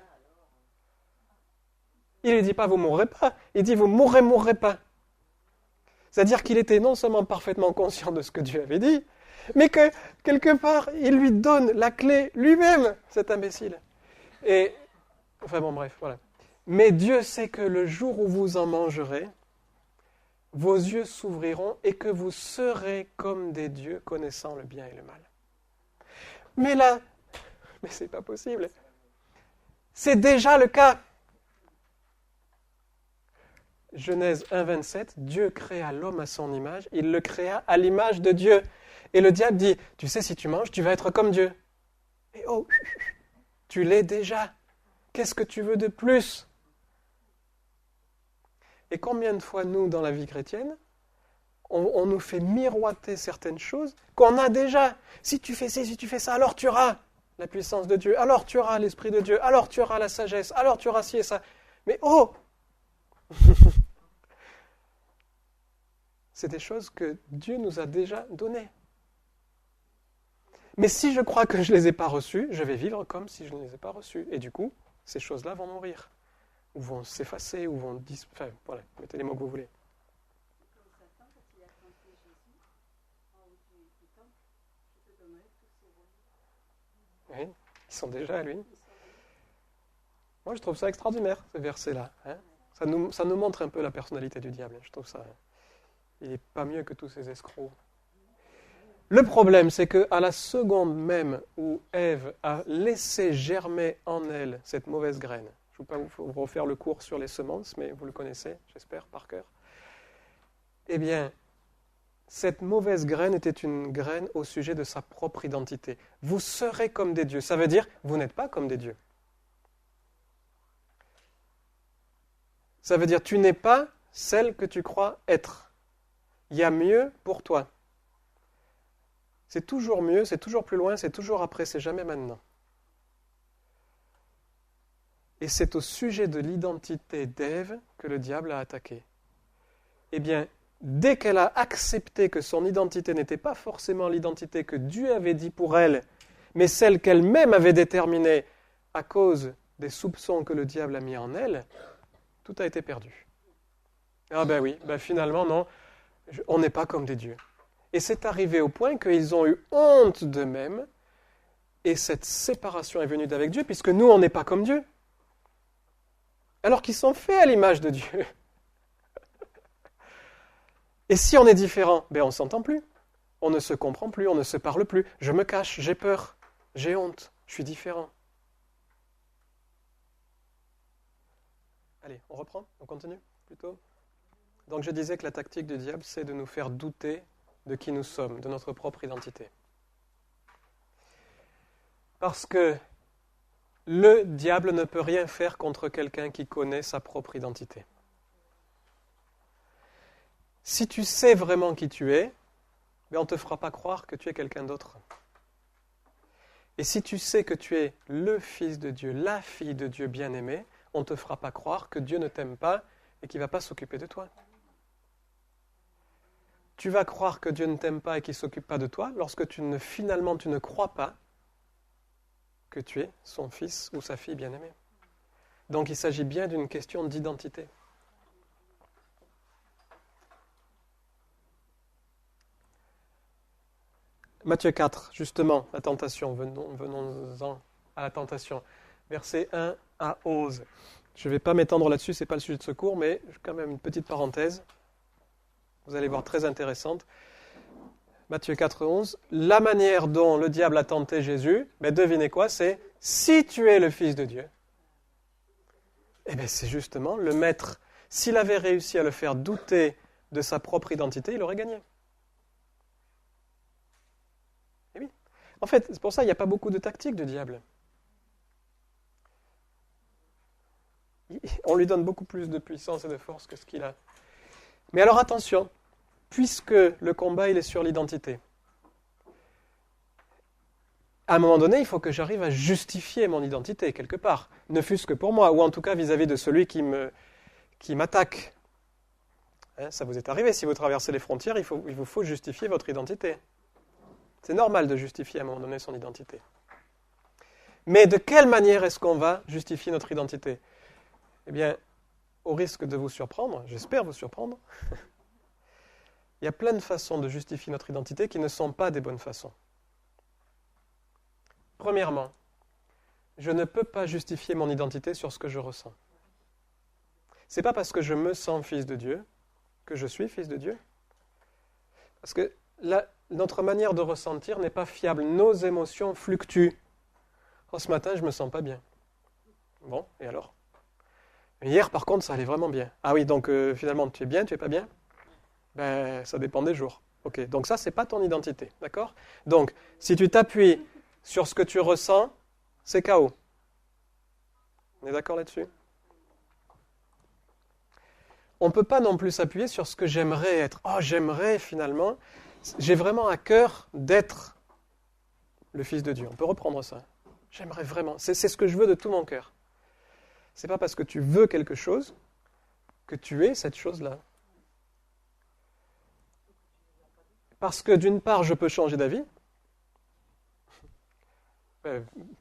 Il ne dit pas, vous ne mourrez pas, il dit, vous ne mourrez pas. C'est-à-dire qu'il était non seulement parfaitement conscient de ce que Dieu avait dit, mais que, quelque part, il lui donne la clé lui-même, cet imbécile. Et, bref, voilà. Mais Dieu sait que le jour où vous en mangerez, vos yeux s'ouvriront et que vous serez comme des dieux connaissant le bien et le mal. Mais là, c'est pas possible. C'est déjà le cas. Genèse 1, 27, Dieu créa l'homme à son image, il le créa à l'image de Dieu. Et le diable dit, tu sais, si tu manges, tu vas être comme Dieu. Et oh, tu l'es déjà. Qu'est-ce que tu veux de plus? Et combien de fois, nous, dans la vie chrétienne, on nous fait miroiter certaines choses qu'on a déjà. Si tu fais ci, si tu fais ça, alors tu auras la puissance de Dieu, alors tu auras l'Esprit de Dieu, alors tu auras la sagesse, alors tu auras ci et ça. Mais oh c'est des choses que Dieu nous a déjà données. Mais si je crois que je ne les ai pas reçues, je vais vivre comme si je ne les ai pas reçues. Et du coup, ces choses-là vont mourir, ou vont s'effacer, ou vont disparaître. Enfin, voilà, mettez les mots que vous voulez. Oui, ils sont déjà à lui. Moi, je trouve ça extraordinaire, ce verset-là. Hein. Ça nous montre un peu la personnalité du diable. Je trouve ça... Il n'est pas mieux que tous ces escrocs. Le problème, c'est qu'à la seconde même où Ève a laissé germer en elle cette mauvaise graine, je ne vais pas vous refaire le cours sur les semences, mais vous le connaissez, j'espère, par cœur, eh bien, cette mauvaise graine était une graine au sujet de sa propre identité. Vous serez comme des dieux. Ça veut dire, vous n'êtes pas comme des dieux. Ça veut dire, tu n'es pas celle que tu crois être. Il y a mieux pour toi. C'est toujours mieux, c'est toujours plus loin, c'est toujours après, c'est jamais maintenant. Et c'est au sujet de l'identité d'Ève que le diable a attaqué. Eh bien, dès qu'elle a accepté que son identité n'était pas forcément l'identité que Dieu avait dit pour elle, mais celle qu'elle-même avait déterminée à cause des soupçons que le diable a mis en elle, tout a été perdu. Ah ben oui, finalement non, on n'est pas comme des dieux. Et c'est arrivé au point qu'ils ont eu honte d'eux-mêmes, et cette séparation est venue d'avec Dieu, puisque nous, on n'est pas comme Dieu. Alors qu'ils sont faits à l'image de Dieu. Et si on est différent, on ne s'entend plus. On ne se comprend plus, on ne se parle plus. Je me cache, j'ai peur, j'ai honte, je suis différent. Allez, on reprend, on continue plutôt. Donc je disais que la tactique du diable, c'est de nous faire douter de qui nous sommes, de notre propre identité. Parce que le diable ne peut rien faire contre quelqu'un qui connaît sa propre identité. Si tu sais vraiment qui tu es, on ne te fera pas croire que tu es quelqu'un d'autre. Et si tu sais que tu es le Fils de Dieu, la fille de Dieu bien-aimée, on ne te fera pas croire que Dieu ne t'aime pas et qu'il ne va pas s'occuper de toi. Tu vas croire que Dieu ne t'aime pas et qu'il ne s'occupe pas de toi lorsque finalement tu ne crois pas que tu es son fils ou sa fille bien-aimée. Donc il s'agit bien d'une question d'identité. Matthieu 4, justement, la tentation. Venons-en à la tentation. Versets 1 à 11. Je ne vais pas m'étendre là-dessus, ce n'est pas le sujet de ce cours, mais quand même une petite parenthèse. Vous allez voir, très intéressante. Matthieu 4, 11. La manière dont le diable a tenté Jésus, devinez quoi, c'est « si tu es le Fils de Dieu ». Eh bien, c'est justement le maître. S'il avait réussi à le faire douter de sa propre identité, il aurait gagné. Eh oui. En fait, c'est pour ça qu'il n'y a pas beaucoup de tactiques du diable. On lui donne beaucoup plus de puissance et de force que ce qu'il a. Mais alors attention, puisque le combat il est sur l'identité, à un moment donné, il faut que j'arrive à justifier mon identité quelque part, ne fût-ce que pour moi, ou en tout cas vis-à-vis de celui qui m'attaque. Ça vous est arrivé, si vous traversez les frontières, il vous faut justifier votre identité. C'est normal de justifier à un moment donné son identité. Mais de quelle manière est-ce qu'on va justifier notre identité ? Eh bien, au risque de vous surprendre, j'espère vous surprendre, il y a plein de façons de justifier notre identité qui ne sont pas des bonnes façons. Premièrement, je ne peux pas justifier mon identité sur ce que je ressens. Ce n'est pas parce que je me sens fils de Dieu que je suis fils de Dieu. Parce que notre manière de ressentir n'est pas fiable. Nos émotions fluctuent. Oh, ce matin, je ne me sens pas bien. Bon, et alors ? Hier, par contre, ça allait vraiment bien. Ah oui, donc finalement, tu es bien, tu es pas bien ? Ça dépend des jours. Ok, donc ça, c'est pas ton identité, d'accord ? Donc, si tu t'appuies sur ce que tu ressens, c'est chaos. On est d'accord là-dessus ? On ne peut pas non plus s'appuyer sur ce que j'aimerais être. Oh, j'aimerais finalement, j'ai vraiment à cœur d'être le Fils de Dieu. On peut reprendre ça. J'aimerais vraiment, c'est ce que je veux de tout mon cœur. Ce n'est pas parce que tu veux quelque chose que tu es cette chose-là. Parce que d'une part, je peux changer d'avis.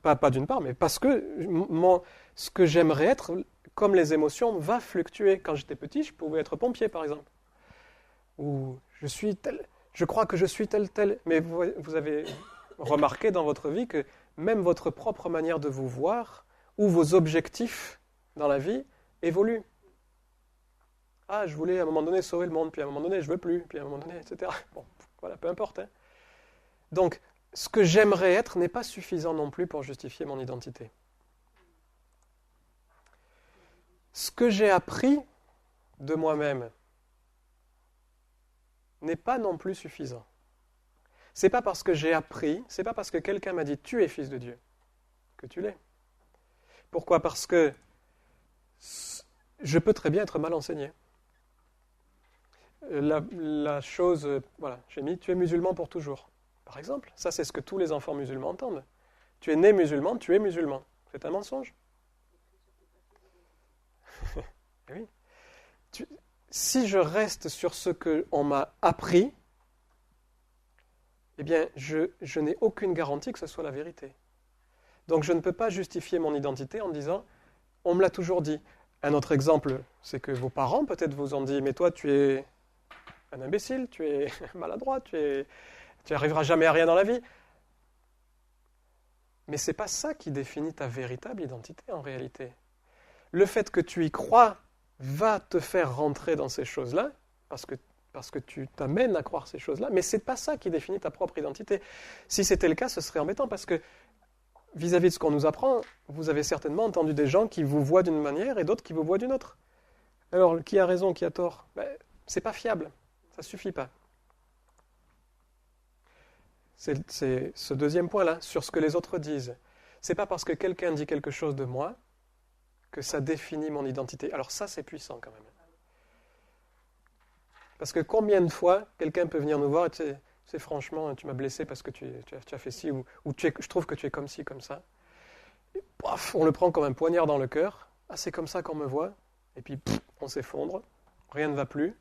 Pas d'une part, mais parce que ce que j'aimerais être, comme les émotions, va fluctuer. Quand j'étais petit, je pouvais être pompier, par exemple. Ou je crois que je suis tel. Mais vous avez remarqué dans votre vie que même votre propre manière de vous voir, ou vos objectifs dans la vie, évoluent. Ah, je voulais à un moment donné sauver le monde, puis à un moment donné, je ne veux plus, puis à un moment donné, etc. Bon, voilà, peu importe. Donc, ce que j'aimerais être n'est pas suffisant non plus pour justifier mon identité. Ce que j'ai appris de moi-même, n'est pas non plus suffisant. C'est pas parce que j'ai appris, c'est pas parce que quelqu'un m'a dit tu es fils de Dieu que tu l'es. Pourquoi ? Parce que je peux très bien être mal enseigné. La chose, voilà, j'ai mis tu es musulman pour toujours. Par exemple, ça c'est ce que tous les enfants musulmans entendent. Tu es né musulman, tu es musulman. C'est un mensonge. Oui. Si je reste sur ce qu'on m'a appris, eh bien, je n'ai aucune garantie que ce soit la vérité. Donc je ne peux pas justifier mon identité en disant « on me l'a toujours dit ». Un autre exemple, c'est que vos parents peut-être vous ont dit « mais toi tu es un imbécile, tu es maladroit, tu n'arriveras jamais à rien dans la vie ». Mais ce n'est pas ça qui définit ta véritable identité en réalité. Le fait que tu y crois va te faire rentrer dans ces choses-là, parce que tu t'amènes à croire ces choses-là, mais ce n'est pas ça qui définit ta propre identité. Si c'était le cas, ce serait embêtant, parce que vis-à-vis de ce qu'on nous apprend, vous avez certainement entendu des gens qui vous voient d'une manière et d'autres qui vous voient d'une autre. Alors, qui a raison, qui a tort ? C'est pas fiable, ça suffit pas. C'est ce deuxième point-là, sur ce que les autres disent. C'est pas parce que quelqu'un dit quelque chose de moi que ça définit mon identité. Alors ça, c'est puissant quand même. Parce que combien de fois quelqu'un peut venir nous voir et c'est franchement, tu m'as blessé parce que tu as fait ci, ou je trouve que tu es comme ci, comme ça. Et, paf, on le prend comme un poignard dans le cœur. Ah, c'est comme ça qu'on me voit. Et puis, on s'effondre. Rien ne va plus.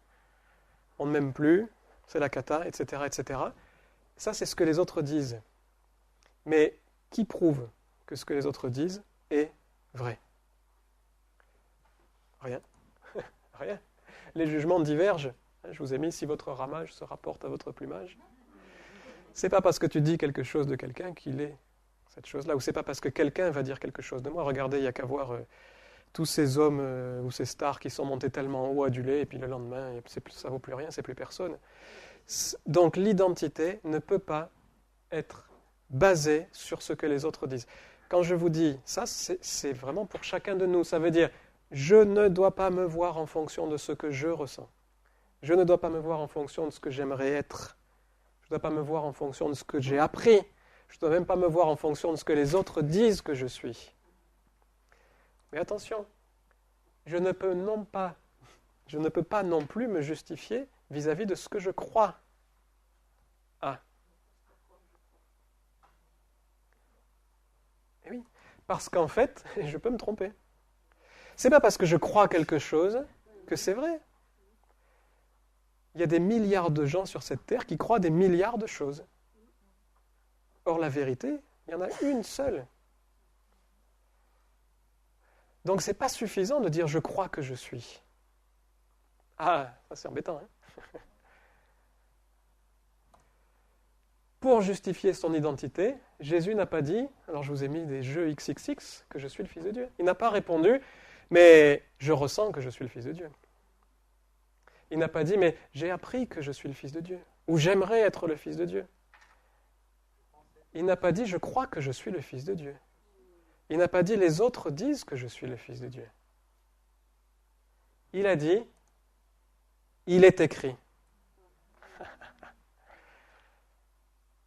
On ne m'aime plus. C'est la cata, etc., etc. Ça, c'est ce que les autres disent. Mais qui prouve que ce que les autres disent est vrai ? Rien. Rien. Les jugements divergent. Je vous ai mis, si votre ramage se rapporte à votre plumage. C'est pas parce que tu dis quelque chose de quelqu'un qu'il est cette chose-là, ou c'est pas parce que quelqu'un va dire quelque chose de moi. Regardez, il n'y a qu'à voir tous ces hommes ou ces stars qui sont montés tellement haut, adulés, et puis le lendemain, ça vaut plus rien, c'est plus personne. Donc l'identité ne peut pas être basée sur ce que les autres disent. Quand je vous dis ça, c'est vraiment pour chacun de nous. Ça veut dire, je ne dois pas me voir en fonction de ce que je ressens. Je ne dois pas me voir en fonction de ce que j'aimerais être. Je ne dois pas me voir en fonction de ce que j'ai appris. Je ne dois même pas me voir en fonction de ce que les autres disent que je suis. Mais attention, je ne peux pas non plus me justifier vis-à-vis de ce que je crois. Ah. Et oui, parce qu'en fait, je peux me tromper. C'est pas parce que je crois quelque chose que c'est vrai. Il y a des milliards de gens sur cette terre qui croient des milliards de choses. Or, la vérité, il y en a une seule. Donc, ce n'est pas suffisant de dire « je crois que je suis ». Ah, ça c'est embêtant. Hein. Pour justifier son identité, Jésus n'a pas dit, alors je vous ai mis des jeux XXX, que je suis le Fils de Dieu. Il n'a pas répondu, mais je ressens que je suis le Fils de Dieu. Il n'a pas dit, mais j'ai appris que je suis le Fils de Dieu, ou j'aimerais être le Fils de Dieu. Il n'a pas dit, je crois que je suis le Fils de Dieu. Il n'a pas dit, les autres disent que je suis le Fils de Dieu. Il a dit, il est écrit.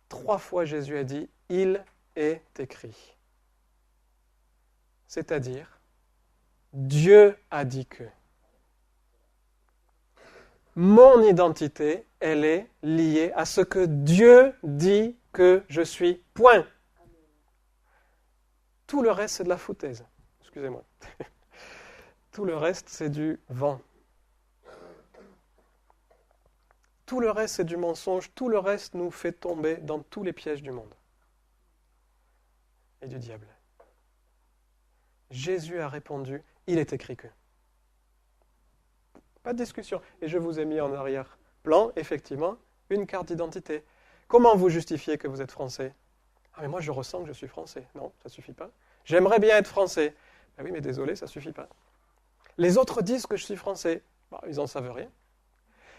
3 fois Jésus a dit, il est écrit. C'est-à-dire, Dieu a dit que. Mon identité, elle est liée à ce que Dieu dit que je suis. Point. Tout le reste, c'est de la foutaise. Excusez-moi. Tout le reste, c'est du vent. Tout le reste, c'est du mensonge. Tout le reste nous fait tomber dans tous les pièges du monde et du diable. Jésus a répondu, il est écrit que. Pas de discussion. Et je vous ai mis en arrière-plan, effectivement, une carte d'identité. Comment vous justifiez que vous êtes français ? Ah, mais moi, je ressens que je suis français. Non, ça ne suffit pas. J'aimerais bien être français. Ben oui, mais désolé, ça ne suffit pas. Les autres disent que je suis français. Bon, ils n'en savent rien.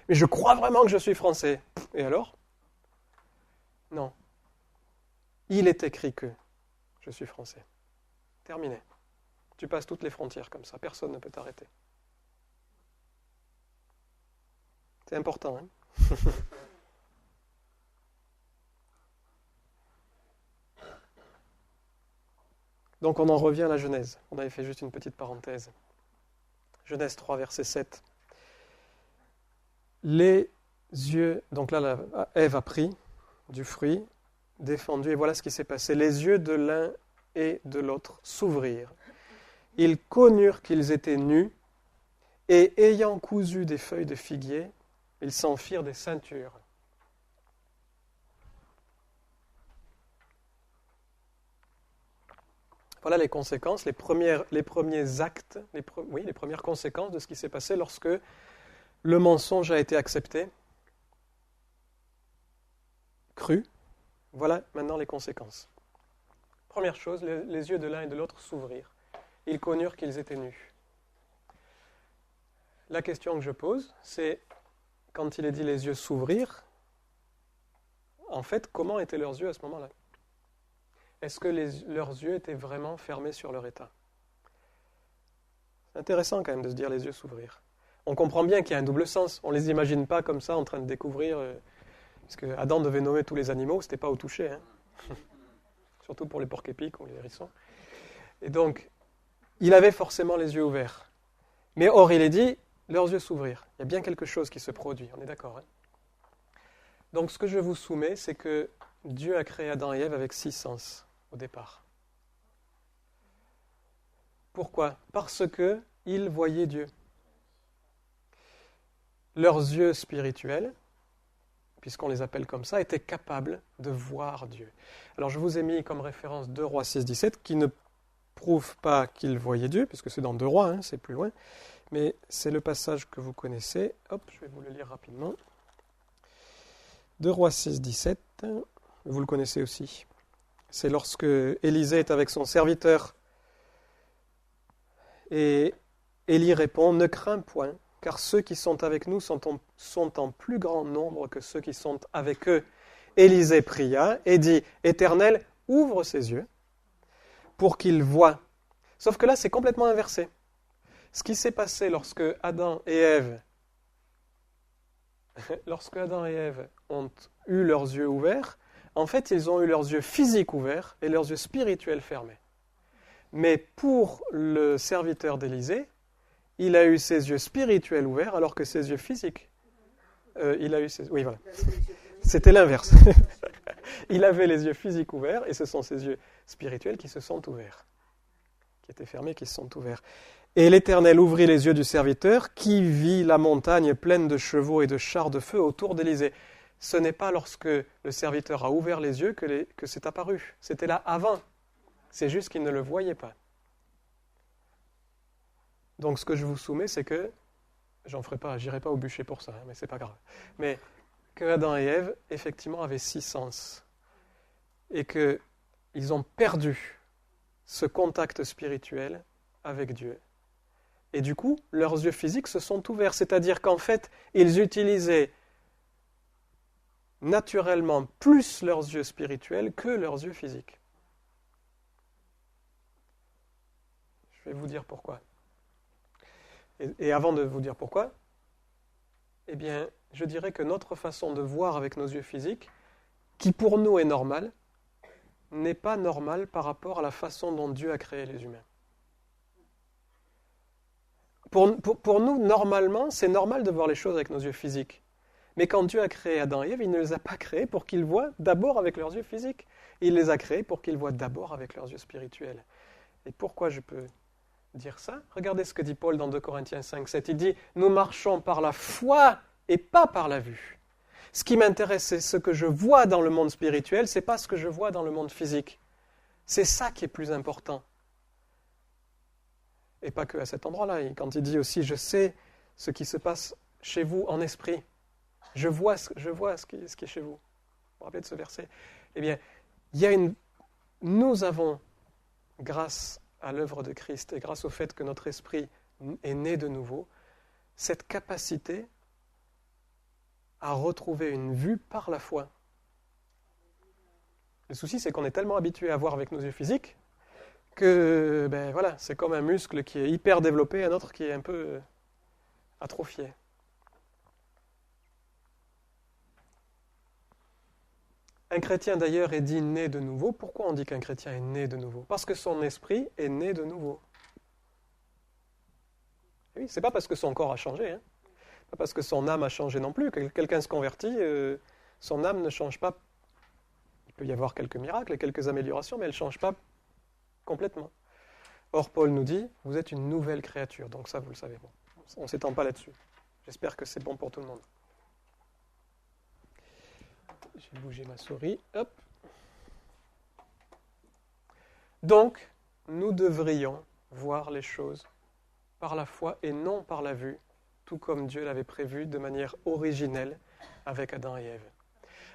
Mais je crois vraiment que je suis français. Et alors ? Non. Il est écrit que je suis français. Terminé. Tu passes toutes les frontières comme ça. Personne ne peut t'arrêter. C'est important, hein ? Donc on en revient à la Genèse. On avait fait juste une petite parenthèse. Genèse 3, verset 7. Les yeux, donc là, Ève a pris du fruit, défendu, et voilà ce qui s'est passé. Les yeux de l'un et de l'autre s'ouvrirent. Ils connurent qu'ils étaient nus, et ayant cousu des feuilles de figuier, ils s'en firent des ceintures. Voilà les conséquences, les premiers actes, les premières conséquences de ce qui s'est passé lorsque le mensonge a été accepté, cru. Voilà maintenant les conséquences. Première chose, les yeux de l'un et de l'autre s'ouvrirent. Ils connurent qu'ils étaient nus. La question que je pose, c'est, quand il est dit les yeux s'ouvrir, en fait, comment étaient leurs yeux à ce moment-là ? Est-ce que leurs yeux étaient vraiment fermés sur leur état ? C'est intéressant quand même de se dire les yeux s'ouvrir. On comprend bien qu'il y a un double sens. On ne les imagine pas comme ça en train de découvrir, parce que Adam devait nommer tous les animaux, c'était pas au toucher, hein. Surtout pour les porcs-épics ou les hérissons. Et donc, il avait forcément les yeux ouverts. Mais or, il est dit, leurs yeux s'ouvrir. Il y a bien quelque chose qui se produit, on est d'accord, hein ? Donc, ce que je vous soumets, c'est que Dieu a créé Adam et Ève avec 6 sens au départ. Pourquoi ? Parce qu'ils voyaient Dieu. Leurs yeux spirituels, puisqu'on les appelle comme ça, étaient capables de voir Dieu. Alors je vous ai mis comme référence 2 Rois 6, 17, qui ne prouve pas qu'ils voyaient Dieu, puisque c'est dans 2 Rois, hein, c'est plus loin, mais c'est le passage que vous connaissez. Hop, je vais vous le lire rapidement. 2 Rois 6, 17, vous le connaissez aussi. C'est lorsque Élisée est avec son serviteur et Élie répond « Ne crains point, car ceux qui sont avec nous sont en plus grand nombre que ceux qui sont avec eux. » Élisée pria et dit « Éternel, ouvre ses yeux pour qu'il voie. » Sauf que là, c'est complètement inversé. Ce qui s'est passé lorsque Adam et Ève ont eu leurs yeux ouverts, en fait, ils ont eu leurs yeux physiques ouverts et leurs yeux spirituels fermés. Mais pour le serviteur d'Élisée, il a eu ses yeux spirituels ouverts alors que ses yeux physiques, oui, voilà. C'était l'inverse. Il avait les yeux physiques ouverts et ce sont ses yeux spirituels qui se sont ouverts, qui étaient fermés, qui se sont ouverts. Et l'Éternel ouvrit les yeux du serviteur qui vit la montagne pleine de chevaux et de chars de feu autour d'Élisée. Ce n'est pas lorsque le serviteur a ouvert les yeux que c'est apparu. C'était là avant. C'est juste qu'il ne le voyait pas. Donc ce que je vous soumets, c'est que, j'irai pas au bûcher pour ça, hein, mais c'est pas grave. Mais que Adam et Ève, effectivement, avaient 6 sens. Et qu'ils ont perdu ce contact spirituel avec Dieu. Et du coup, leurs yeux physiques se sont ouverts. C'est-à-dire qu'en fait, ils utilisaient naturellement plus leurs yeux spirituels que leurs yeux physiques. Je vais vous dire pourquoi. Et avant de vous dire pourquoi, eh bien, je dirais que notre façon de voir avec nos yeux physiques, qui pour nous est normale, n'est pas normale par rapport à la façon dont Dieu a créé les humains. Pour nous, normalement, c'est normal de voir les choses avec nos yeux physiques. Mais quand Dieu a créé Adam et Ève, il ne les a pas créés pour qu'ils voient d'abord avec leurs yeux physiques. Il les a créés pour qu'ils voient d'abord avec leurs yeux spirituels. Et pourquoi je peux dire ça ? Regardez ce que dit Paul dans 2 Corinthiens 5, 7. Il dit « Nous marchons par la foi et pas par la vue. » Ce qui m'intéresse, c'est ce que je vois dans le monde spirituel, ce n'est pas ce que je vois dans le monde physique. C'est ça qui est plus important. Et pas que à cet endroit-là. Quand il dit aussi « Je sais ce qui se passe chez vous en esprit. » Je vois ce qui est chez vous. Vous vous rappelez de ce verset ? Eh bien, nous avons, grâce à l'œuvre de Christ et grâce au fait que notre esprit est né de nouveau, cette capacité à retrouver une vue par la foi. Le souci, c'est qu'on est tellement habitué à voir avec nos yeux physiques que, voilà, c'est comme un muscle qui est hyper développé et un autre qui est un peu atrophié. Un chrétien d'ailleurs est dit né de nouveau. Pourquoi on dit qu'un chrétien est né de nouveau? Parce que son esprit est né de nouveau. Oui, c'est pas parce que son corps a changé, hein. Pas parce que son âme a changé non plus. Quelqu'un se convertit, son âme ne change pas. Il peut y avoir quelques miracles et quelques améliorations, mais elle ne change pas complètement. Or, Paul nous dit, vous êtes une nouvelle créature. Donc ça, vous le savez. Bon, on ne s'étend pas là-dessus. J'espère que c'est bon pour tout le monde. J'ai bougé ma souris. Hop. Donc, nous devrions voir les choses par la foi et non par la vue, tout comme Dieu l'avait prévu de manière originelle avec Adam et Ève.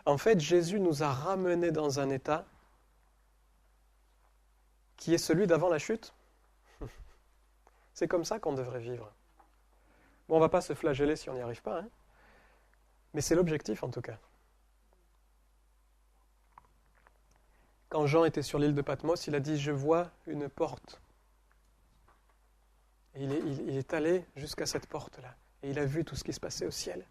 En fait, Jésus nous a ramenés dans un état qui est celui d'avant la chute. C'est comme ça qu'on devrait vivre. Bon, on ne va pas se flageller si on n'y arrive pas, hein, mais c'est l'objectif en tout cas. Quand Jean était sur l'île de Patmos, il a dit « Je vois une porte ». Et il est allé jusqu'à cette porte-là. Et il a vu tout ce qui se passait au ciel.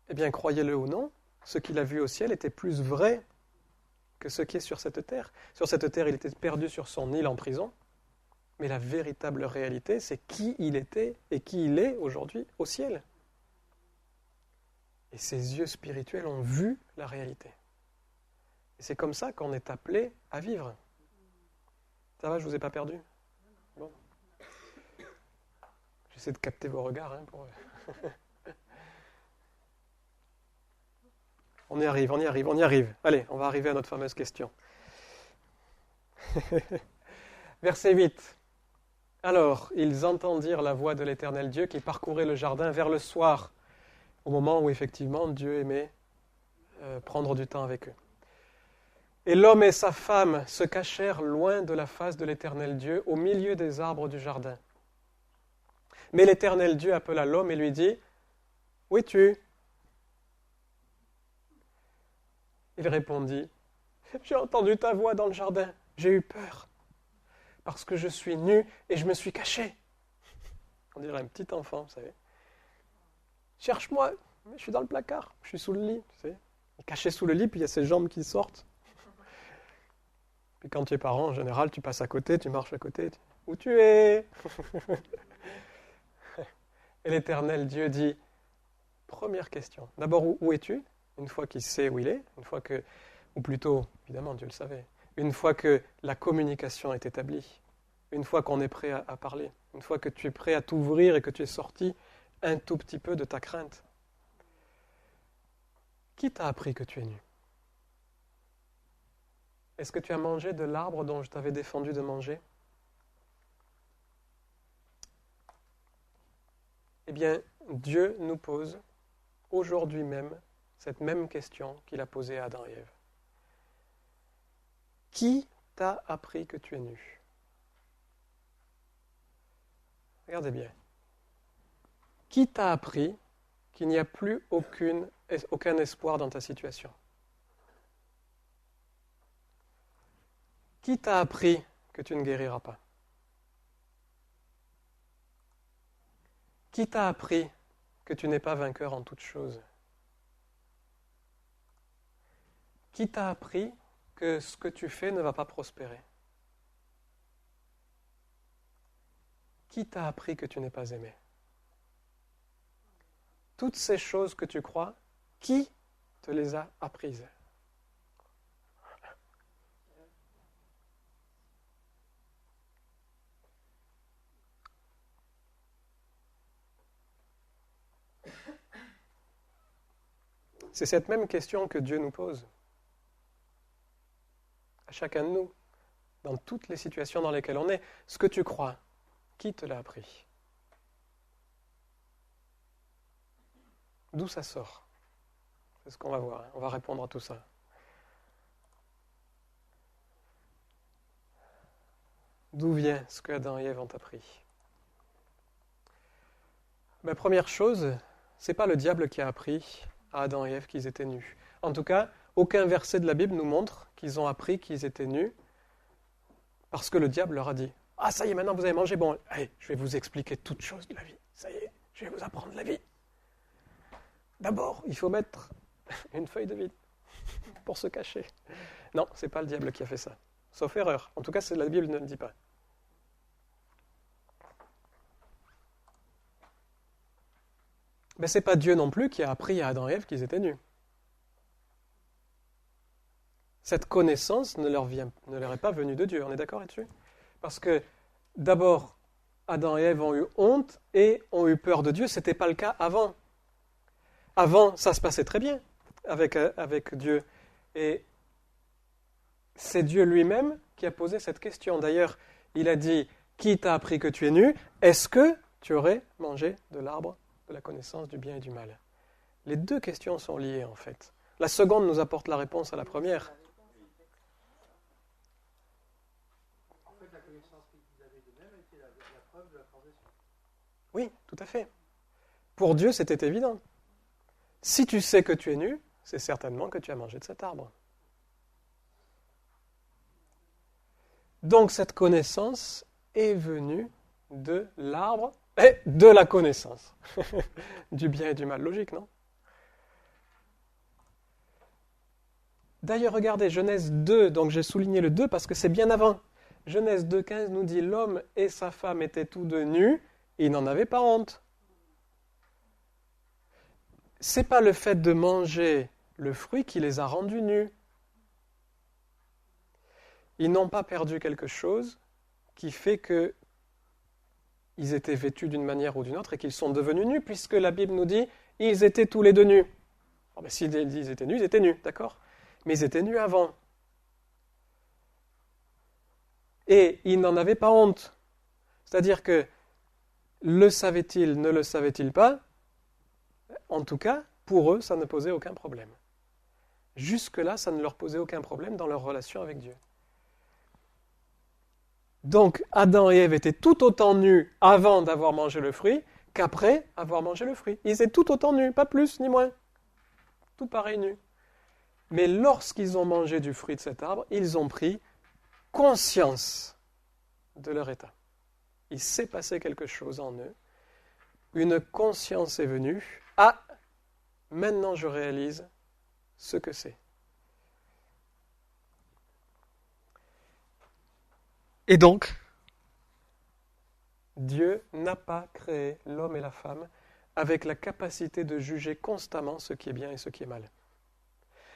Eh bien, croyez-le ou non, ce qu'il a vu au ciel était plus vrai que ce qui est sur cette terre. Sur cette terre, il était perdu sur son île en prison. Mais la véritable réalité, c'est qui il était et qui il est aujourd'hui au ciel. Et ses yeux spirituels ont vu la réalité. Et c'est comme ça qu'on est appelé à vivre. Ça va, je ne vous ai pas perdu? Bon. J'essaie de capter vos regards. Hein, pour... On y arrive. Allez, on va arriver à notre fameuse question. Verset 8. Alors, ils entendirent la voix de l'Éternel Dieu qui parcourait le jardin vers le soir, au moment où effectivement Dieu aimait prendre du temps avec eux. Et l'homme et sa femme se cachèrent loin de la face de l'Éternel Dieu, au milieu des arbres du jardin. Mais l'Éternel Dieu appela l'homme et lui dit, « Où es-tu » Il répondit, « J'ai entendu ta voix dans le jardin, j'ai eu peur, parce que je suis nu et je me suis caché. » On dirait un petit enfant, vous savez. « Cherche-moi, mais je suis dans le placard, je suis sous le lit. » Tu sais. Caché sous le lit, puis il y a ses jambes qui sortent. Puis quand tu es parent, en général, tu passes à côté, tu marches à côté. Où tu es? Et l'Éternel Dieu dit, première question, d'abord où es-tu? Une fois qu'il sait où il est, une fois que, ou plutôt, évidemment Dieu le savait, une fois que la communication est établie, une fois qu'on est prêt à parler, une fois que tu es prêt à t'ouvrir et que tu es sorti un tout petit peu de ta crainte. Qui t'a appris que tu es nu? Est-ce que tu as mangé de l'arbre dont je t'avais défendu de manger? Eh bien, Dieu nous pose aujourd'hui même cette même question qu'il a posée à Adam et Ève. Qui t'a appris que tu es nu? Regardez bien. Qui t'a appris qu'il n'y a plus aucun espoir dans ta situation? Qui t'a appris que tu ne guériras pas? Qui t'a appris que tu n'es pas vainqueur en toutes choses? Qui t'a appris que ce que tu fais ne va pas prospérer? Qui t'a appris que tu n'es pas aimé? Toutes ces choses que tu crois, qui te les a apprises? C'est cette même question que Dieu nous pose. À chacun de nous, dans toutes les situations dans lesquelles on est. Ce que tu crois, qui te l'a appris? D'où ça sort? C'est ce qu'on va voir. On va répondre à tout ça. D'où vient ce que Adam et Ève ont appris? La première chose, c'est pas le diable qui a appris à Adam et Ève qu'ils étaient nus. En tout cas, aucun verset de la Bible nous montre qu'ils ont appris qu'ils étaient nus parce que le diable leur a dit « Ah, ça y est, maintenant vous avez mangé, bon, allez, je vais vous expliquer toutes choses de la vie. Ça y est, je vais vous apprendre la vie. D'abord, il faut mettre une feuille de vie. » pour se cacher. Non, c'est pas le diable qui a fait ça. Sauf erreur. En tout cas, la Bible ne le dit pas. Mais c'est pas Dieu non plus qui a appris à Adam et Ève qu'ils étaient nus. Cette connaissance ne leur est pas venue de Dieu. On est d'accord là-dessus? Parce que d'abord, Adam et Ève ont eu honte et ont eu peur de Dieu. Ce n'était pas le cas avant. Avant, ça se passait très bien avec Dieu. Et c'est Dieu lui-même qui a posé cette question. D'ailleurs, il a dit, qui t'a appris que tu es nu? Est-ce que tu aurais mangé de l'arbre de la connaissance du bien et du mal? Les deux questions sont liées en fait. La seconde nous apporte la réponse à la première. En fait, la connaissance qu'ils avaient d'eux-mêmes était la preuve de la transgression. Oui, tout à fait. Pour Dieu, c'était évident. Si tu sais que tu es nu, c'est certainement que tu as mangé de cet arbre. Donc cette connaissance est venue de l'arbre et de la connaissance du bien et du mal. Logique, non? D'ailleurs, regardez, Genèse 2, donc j'ai souligné le 2 parce que c'est bien avant. Genèse 2,15 nous dit « L'homme et sa femme étaient tous deux nus, et ils n'en avaient pas honte. » Ce n'est pas le fait de manger le fruit qui les a rendus nus. Ils n'ont pas perdu quelque chose qui fait qu'ils étaient vêtus d'une manière ou d'une autre et qu'ils sont devenus nus, puisque la Bible nous dit « Ils étaient tous les deux nus. » Oh, ben, s'ils étaient nus, d'accord? Mais ils étaient nus avant. Et ils n'en avaient pas honte. C'est-à-dire que le savaient-ils, ne le savaient-ils pas? En tout cas, pour eux, ça ne posait aucun problème. Jusque-là, ça ne leur posait aucun problème dans leur relation avec Dieu. Donc, Adam et Ève étaient tout autant nus avant d'avoir mangé le fruit qu'après avoir mangé le fruit. Ils étaient tout autant nus, pas plus ni moins. Tout pareil nus. Mais lorsqu'ils ont mangé du fruit de cet arbre, ils ont pris conscience de leur état. Il s'est passé quelque chose en eux. Une conscience est venue. Ah, maintenant je réalise ce que c'est. Et donc, Dieu n'a pas créé l'homme et la femme avec la capacité de juger constamment ce qui est bien et ce qui est mal.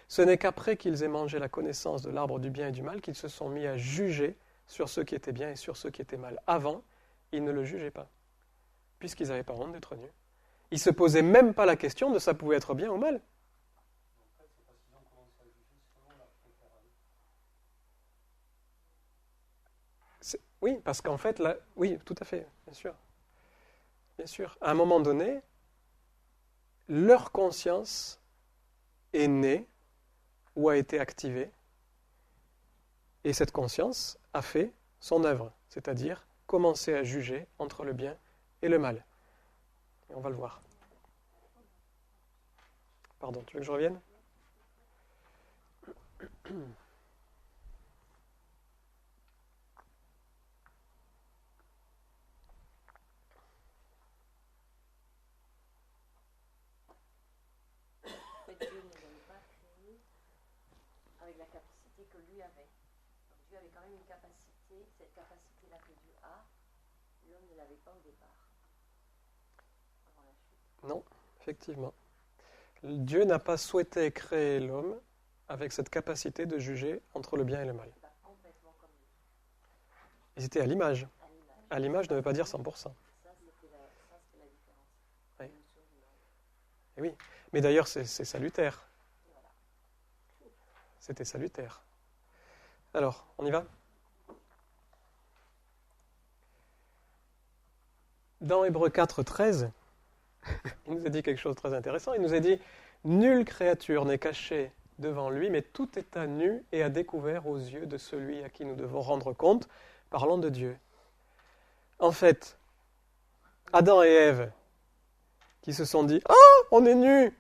Ce n'est qu'après qu'ils aient mangé la connaissance de l'arbre du bien et du mal qu'ils se sont mis à juger sur ce qui était bien et sur ce qui était mal. Avant, ils ne le jugeaient pas, puisqu'ils n'avaient pas honte d'être nus. Ils ne se posaient même pas la question de ça pouvait être bien ou mal. Oui, parce qu'en fait, là, oui, tout à fait, bien sûr. Bien sûr. À un moment donné, leur conscience est née ou a été activée, et cette conscience a fait son œuvre, c'est-à-dire commencer à juger entre le bien et le mal. Et on va le voir. Pardon, tu veux que je revienne ? Dieu ne l'avait pas créé avec la capacité que lui avait. Donc Dieu avait quand même une capacité, cette capacité-là que Dieu a, l'homme ne l'avait pas au départ. Avant la chute. Non, effectivement. Dieu n'a pas souhaité créer l'homme avec cette capacité de juger entre le bien et le mal. Pas complètement comme lui. Ils étaient à l'image. À l'image. À l'image ne veut pas dire 100%. Ça, c'était la différence. Oui. Une chose ou l'autre. Et oui, mais d'ailleurs c'est salutaire. C'était salutaire. Alors, on y va ? Dans Hébreux 4, 13, il nous a dit quelque chose de très intéressant. Il nous a dit « Nulle créature n'est cachée devant lui, mais tout est à nu et à découvert aux yeux de celui à qui nous devons rendre compte, parlant de Dieu. » En fait, Adam et Ève, qui se sont dit « Ah, on est nus !»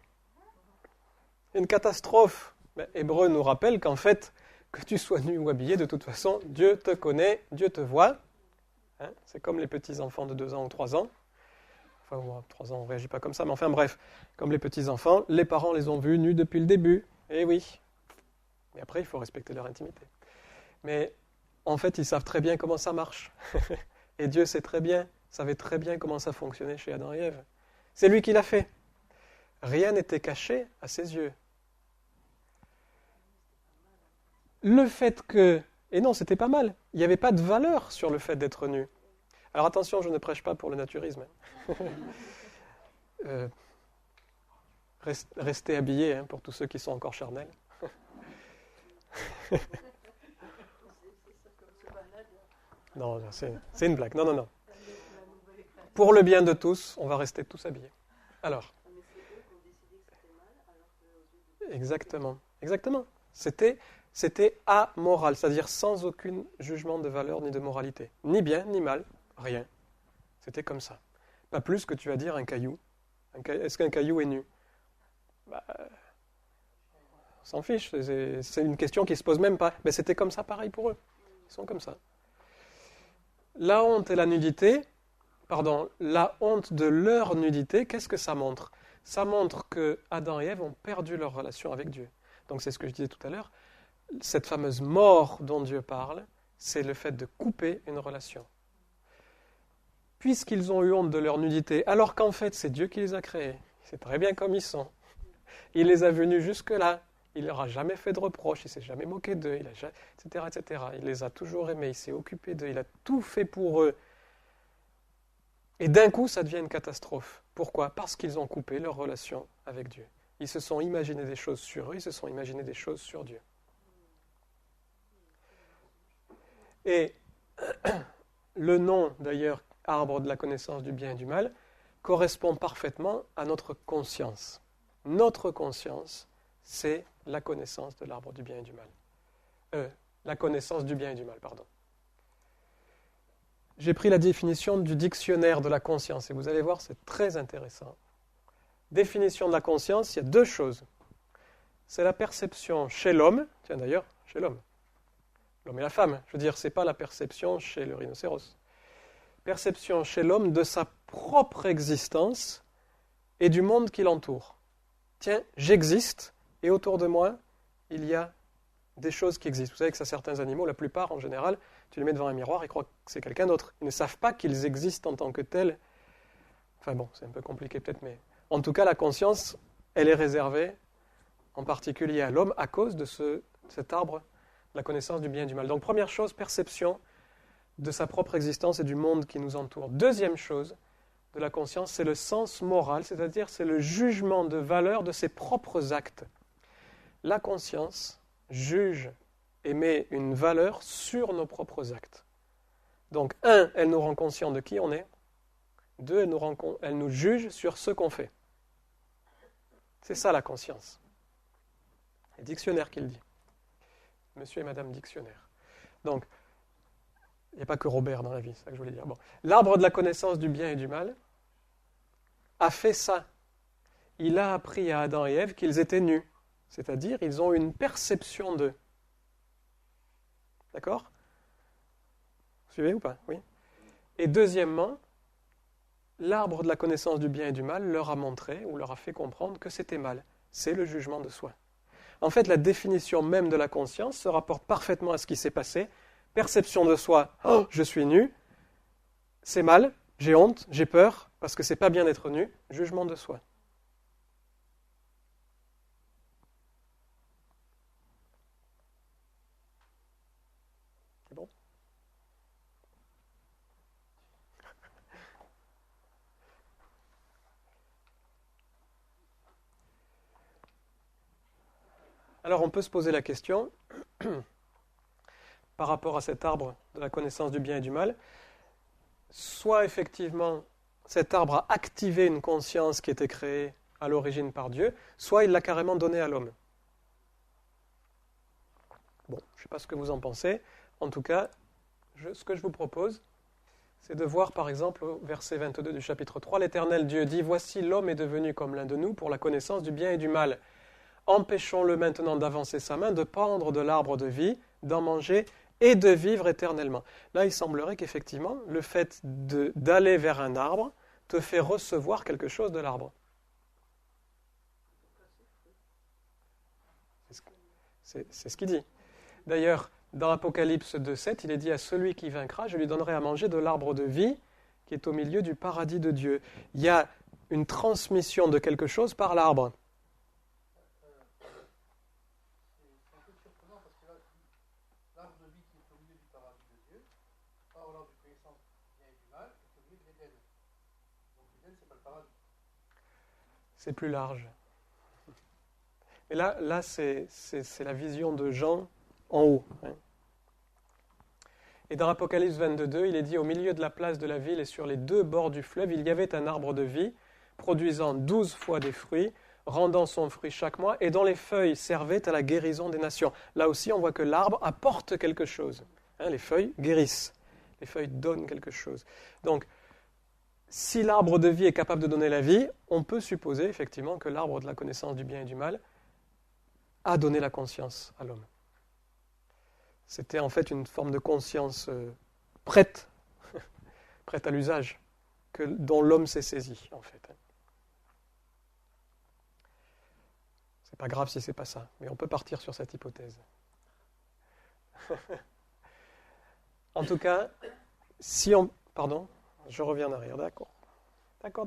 Une catastrophe. Mais Hébreu nous rappelle qu'en fait, que tu sois nu ou habillé, de toute façon, Dieu te connaît, Dieu te voit. Hein, c'est comme les petits-enfants de 2 ans ou 3 ans. Enfin, 3 ans, on ne réagit pas comme ça, mais enfin bref, comme les petits-enfants, les parents les ont vus nus depuis le début. Eh oui, Mais après, il faut respecter leur intimité. Mais en fait, ils savent très bien comment ça marche. Et Dieu savait très bien comment ça fonctionnait chez Adam et Ève. C'est lui qui l'a fait. Rien n'était caché à ses yeux. Le fait que... Et non, c'était pas mal. Il n'y avait pas de valeur sur le fait d'être nu. Alors attention, je ne prêche pas pour le naturisme. Restez habillés pour tous ceux qui sont encore charnels. Non, c'est une blague. Non. Pour le bien de tous, on va rester tous habillés. Alors. Exactement. C'était amoral, c'est-à-dire sans aucun jugement de valeur ni de moralité. Ni bien, ni mal, rien. C'était comme ça. Pas plus que tu vas dire un caillou. Est-ce qu'un caillou est nu? On s'en fiche, c'est une question qui ne se pose même pas. Mais c'était comme ça pareil pour eux. Ils sont comme ça. La honte et la honte de leur nudité, qu'est-ce que ça montre? Ça montre que Adam et Ève ont perdu leur relation avec Dieu. Donc c'est ce que je disais tout à l'heure. Cette fameuse mort dont Dieu parle, c'est le fait de couper une relation. Puisqu'ils ont eu honte de leur nudité, alors qu'en fait c'est Dieu qui les a créés, c'est très bien comme ils sont. Il les a venus jusque-là, il ne leur a jamais fait de reproches, il ne s'est jamais moqué d'eux, etc. Il les a toujours aimés, il s'est occupé d'eux, il a tout fait pour eux. Et d'un coup, ça devient une catastrophe. Pourquoi? Parce qu'ils ont coupé leur relation avec Dieu. Ils se sont imaginés des choses sur eux, ils se sont imaginés des choses sur Dieu. Et le nom, d'ailleurs, arbre de la connaissance du bien et du mal, correspond parfaitement à notre conscience. Notre conscience, c'est la connaissance de l'arbre du bien et du mal. La connaissance du bien et du mal, pardon. J'ai pris la définition du dictionnaire de la conscience, et vous allez voir, c'est très intéressant. Définition de la conscience, il y a deux choses. C'est la perception chez l'homme, tiens d'ailleurs, chez l'homme et la femme, je veux dire, ce n'est pas la perception chez le rhinocéros. Perception chez l'homme de sa propre existence et du monde qui l'entoure. Tiens, j'existe, et autour de moi, il y a des choses qui existent. Vous savez que ça, certains animaux, la plupart en général, tu les mets devant un miroir, ils croient que c'est quelqu'un d'autre. Ils ne savent pas qu'ils existent en tant que tels. Enfin bon, c'est un peu compliqué peut-être, mais en tout cas, la conscience, elle est réservée en particulier à l'homme à cause de cet arbre, la connaissance du bien et du mal. Donc première chose, perception de sa propre existence et du monde qui nous entoure. Deuxième chose de la conscience, c'est le sens moral, c'est-à-dire c'est le jugement de valeur de ses propres actes. La conscience juge et met une valeur sur nos propres actes. Donc, un, elle nous rend conscients de qui on est. Deux, elle nous juge sur ce qu'on fait. C'est ça la conscience. C'est le dictionnaire qui le dit. Monsieur et Madame Dictionnaire. Donc, il n'y a pas que Robert dans la vie, c'est ça que je voulais dire. Bon. L'arbre de la connaissance du bien et du mal a fait ça. Il a appris à Adam et Ève qu'ils étaient nus. C'est-à-dire, ils ont une perception d'eux. D'accord? Vous suivez ou pas? Oui. Et deuxièmement, l'arbre de la connaissance du bien et du mal leur a montré, ou leur a fait comprendre que c'était mal. C'est le jugement de soi. En fait, la définition même de la conscience se rapporte parfaitement à ce qui s'est passé. Perception de soi, oh, je suis nu, c'est mal, j'ai honte, j'ai peur, parce que c'est pas bien d'être nu, jugement de soi. C'est bon? Alors on peut se poser la question, par rapport à cet arbre de la connaissance du bien et du mal, soit effectivement cet arbre a activé une conscience qui était créée à l'origine par Dieu, soit il l'a carrément donné à l'homme. Bon, je ne sais pas ce que vous en pensez. En tout cas, ce que je vous propose, c'est de voir par exemple au verset 22 du chapitre 3, l'Éternel Dieu dit « Voici l'homme est devenu comme l'un de nous pour la connaissance du bien et du mal. Empêchons-le maintenant d'avancer sa main, de prendre de l'arbre de vie, d'en manger et de vivre éternellement. » Là, il semblerait qu'effectivement, le fait d'aller vers un arbre te fait recevoir quelque chose de l'arbre. C'est ce qu'il dit. D'ailleurs, dans Apocalypse 2,7, il est dit à celui qui vaincra, je lui donnerai à manger de l'arbre de vie qui est au milieu du paradis de Dieu. Il y a une transmission de quelque chose par l'arbre. C'est un peu surprenant parce que là, l'arbre de vie qui est au milieu du paradis de Dieu, or l'arbre de connaissance du bien et du mal est au milieu de l'Éden. Donc l'Éden, c'est pas le paradis. C'est plus large. Et là c'est la vision de Jean en haut. Hein. Et dans Apocalypse 22.2, il est dit, au milieu de la place de la ville et sur les deux bords du fleuve, il y avait un arbre de vie, produisant 12 fois des fruits, rendant son fruit chaque mois, et dont les feuilles servaient à la guérison des nations. Là aussi, on voit que l'arbre apporte quelque chose. Hein, les feuilles guérissent. Les feuilles donnent quelque chose. Donc, si l'arbre de vie est capable de donner la vie, on peut supposer effectivement que l'arbre de la connaissance du bien et du mal a donné la conscience à l'homme. C'était en fait une forme de conscience prête à l'usage, dont l'homme s'est saisi, en fait. C'est pas grave si c'est pas ça, mais on peut partir sur cette hypothèse. En tout cas, si on... Pardon, je reviens en arrière, d'accord. D'accord.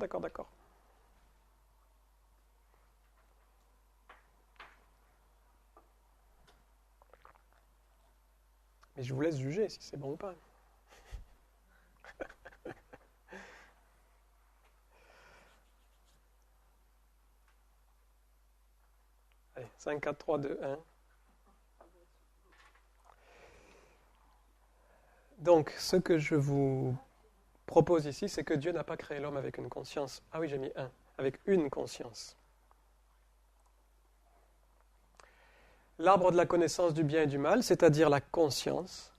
Mais je vous laisse juger si c'est bon ou pas. Allez, 5, 4, 3, 2, 1. Donc, ce que je vous propose ici, c'est que Dieu n'a pas créé l'homme avec une conscience. Ah oui, j'ai mis 1. Avec une conscience. L'arbre de la connaissance du bien et du mal, c'est-à-dire la conscience,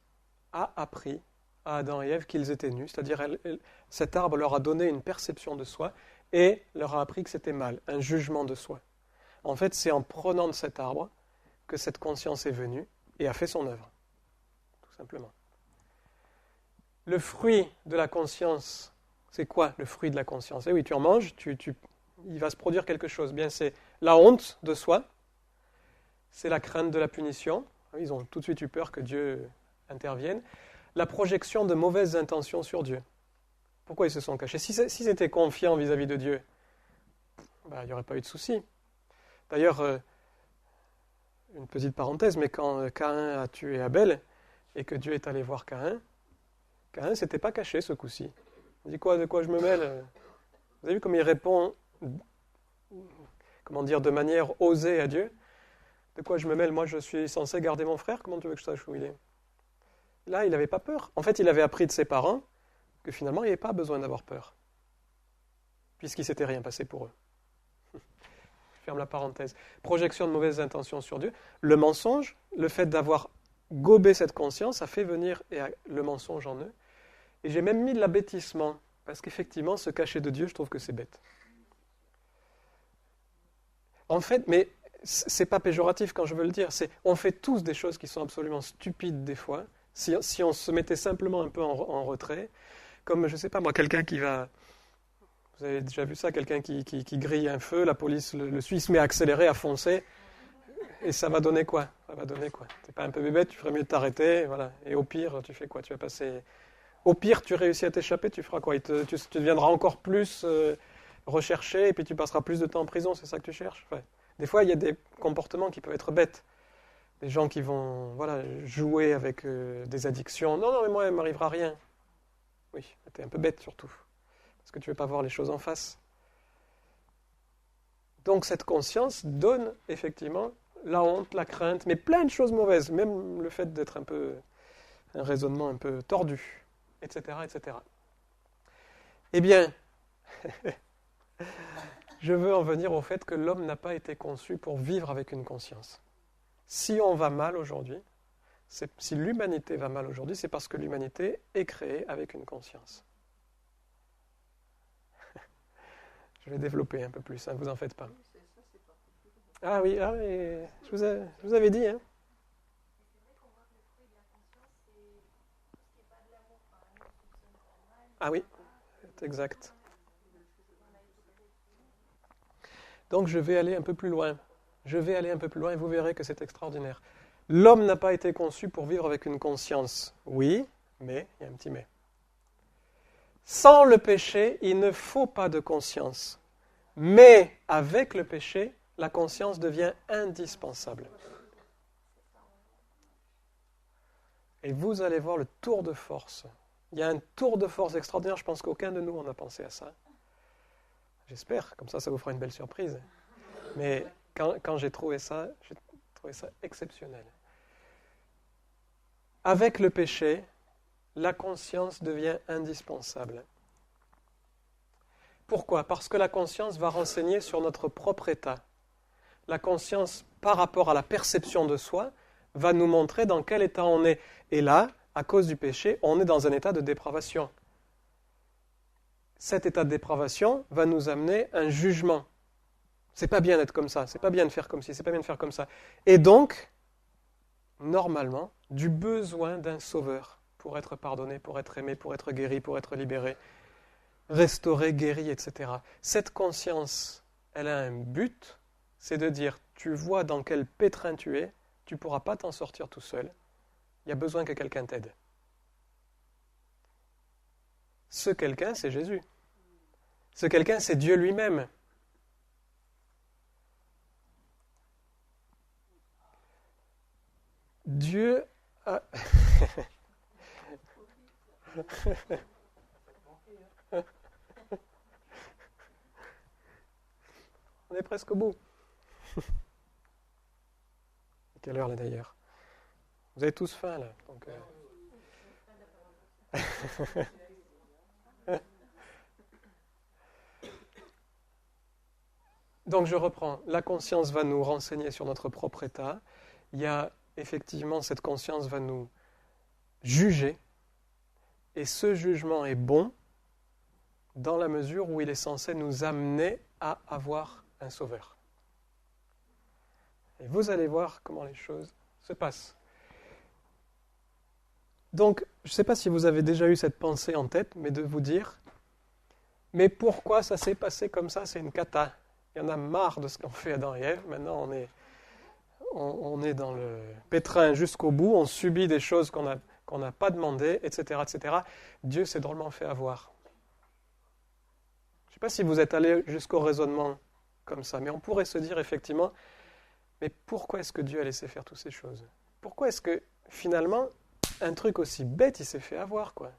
a appris à Adam et Ève qu'ils étaient nus, c'est-à-dire cet arbre leur a donné une perception de soi et leur a appris que c'était mal, un jugement de soi. En fait, c'est en prenant de cet arbre que cette conscience est venue et a fait son œuvre, tout simplement. Le fruit de la conscience, c'est quoi le fruit de la conscience ? Eh oui, tu en manges, il va se produire quelque chose. Bien, c'est la honte de soi, c'est la crainte de la punition. Ils ont tout de suite eu peur que Dieu intervienne. La projection de mauvaises intentions sur Dieu. Pourquoi ils se sont cachés ? S'ils étaient confiants vis-à-vis de Dieu, il n'y aurait pas eu de souci. D'ailleurs, une petite parenthèse, mais quand Caïn a tué Abel et que Dieu est allé voir Caïn ne s'était pas caché ce coup-ci. Il dit de quoi je me mêle ? Vous avez vu comme il répond, de manière osée à Dieu ? De quoi je me mêle ? Moi, je suis censé garder mon frère, comment tu veux que je sache où il est ? Là, il n'avait pas peur. En fait, il avait appris de ses parents que finalement, il n'y avait pas besoin d'avoir peur, puisqu'il ne s'était rien passé pour eux. Je ferme la parenthèse. Projection de mauvaises intentions sur Dieu. Le mensonge, le fait d'avoir gobé cette conscience, a fait venir le mensonge en eux. Et j'ai même mis de l'abêtissement, parce qu'effectivement, se cacher de Dieu, je trouve que c'est bête. En fait, mais c'est pas péjoratif quand je veux le dire, on fait tous des choses qui sont absolument stupides des fois, si on se mettait simplement un peu en retrait, comme, je sais pas moi, quelqu'un qui va... Vous avez déjà vu ça, quelqu'un qui grille un feu, la police le suit, il se met à accélérer, à foncer, et ça va donner quoi ? T'es pas un peu bébête, tu ferais mieux de t'arrêter, voilà. Et au pire, tu fais quoi ? Tu vas passer... Au pire, tu réussis à t'échapper, tu feras quoi ? Tu deviendras encore plus recherché, et puis tu passeras plus de temps en prison, c'est ça que tu cherches ? Ouais. Des fois, il y a des comportements qui peuvent être bêtes. Des gens qui vont jouer avec des addictions. Non, mais moi, il ne m'arrivera rien. Oui, tu es un peu bête surtout, parce que tu ne veux pas voir les choses en face. Donc cette conscience donne effectivement la honte, la crainte, mais plein de choses mauvaises, même le fait d'être un raisonnement un peu tordu, etc., etc. Eh bien, je veux en venir au fait que l'homme n'a pas été conçu pour vivre avec une conscience. Si on va mal aujourd'hui, si l'humanité va mal aujourd'hui, c'est parce que l'humanité est créée avec une conscience. Je vais développer un peu plus, ne vous en faites pas. Ah oui, je vous avais dit. Hein. Ah oui, c'est exact. Donc je vais aller un peu plus loin. Je vais aller un peu plus loin et vous verrez que c'est extraordinaire. L'homme n'a pas été conçu pour vivre avec une conscience. Oui, mais, il y a un petit mais. Sans le péché, il ne faut pas de conscience. Mais avec le péché, la conscience devient indispensable. Et vous allez voir le tour de force. Il y a un tour de force extraordinaire, je pense qu'aucun de nous en a pensé à ça. J'espère, comme ça vous fera une belle surprise. Mais quand j'ai trouvé ça exceptionnel. Avec le péché, la conscience devient indispensable. Pourquoi ? Parce que la conscience va renseigner sur notre propre état. La conscience, par rapport à la perception de soi, va nous montrer dans quel état on est. Et là, à cause du péché, on est dans un état de dépravation. Cet état de dépravation va nous amener un jugement. C'est pas bien d'être comme ça, c'est pas bien de faire comme ci, c'est pas bien de faire comme ça. Et donc, normalement, du besoin d'un sauveur pour être pardonné, pour être aimé, pour être guéri, pour être libéré, restauré, guéri, etc. Cette conscience, elle a un but, c'est de dire, tu vois dans quel pétrin tu es, tu ne pourras pas t'en sortir tout seul, il y a besoin que quelqu'un t'aide. Ce quelqu'un, c'est Jésus. Ce quelqu'un, c'est Dieu lui-même. Dieu a... On est presque au bout. Quelle heure là d'ailleurs ? Vous avez tous faim là. Donc, Donc je reprends. La conscience va nous renseigner sur notre propre état. Il y a effectivement, cette conscience va nous juger. Et ce jugement est bon dans la mesure où il est censé nous amener à avoir un sauveur. Et vous allez voir comment les choses se passent. Donc, je ne sais pas si vous avez déjà eu cette pensée en tête, mais de vous dire, mais pourquoi ça s'est passé comme ça ? C'est une cata. Il y en a marre de ce qu'ont fait Adam et Ève. Maintenant, on est dans le pétrin jusqu'au bout, on subit des choses qu'on n'a pas demandées, etc., etc. Dieu s'est drôlement fait avoir. Je ne sais pas si vous êtes allé jusqu'au raisonnement comme ça, mais on pourrait se dire effectivement, mais pourquoi est-ce que Dieu a laissé faire toutes ces choses ? Pourquoi est-ce que finalement, un truc aussi bête, il s'est fait avoir, quoi ?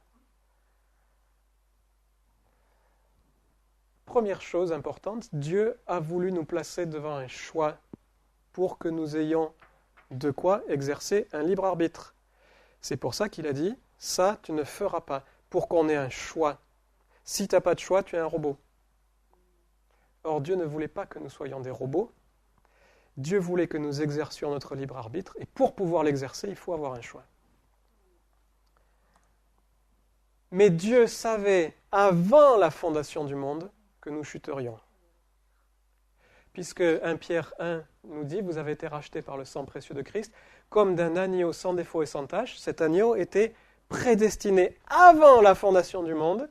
Première chose importante, Dieu a voulu nous placer devant un choix pour que nous ayons de quoi exercer un libre arbitre. C'est pour ça qu'il a dit, ça tu ne feras pas, pour qu'on ait un choix. Si tu n'as pas de choix, tu es un robot. Or, Dieu ne voulait pas que nous soyons des robots. Dieu voulait que nous exercions notre libre arbitre, et pour pouvoir l'exercer, il faut avoir un choix. Mais Dieu savait, avant la fondation du monde, que nous chuterions. Puisque 1 Pierre 1 nous dit, vous avez été rachetés par le sang précieux de Christ, comme d'un agneau sans défaut et sans tache. Cet agneau était prédestiné avant la fondation du monde,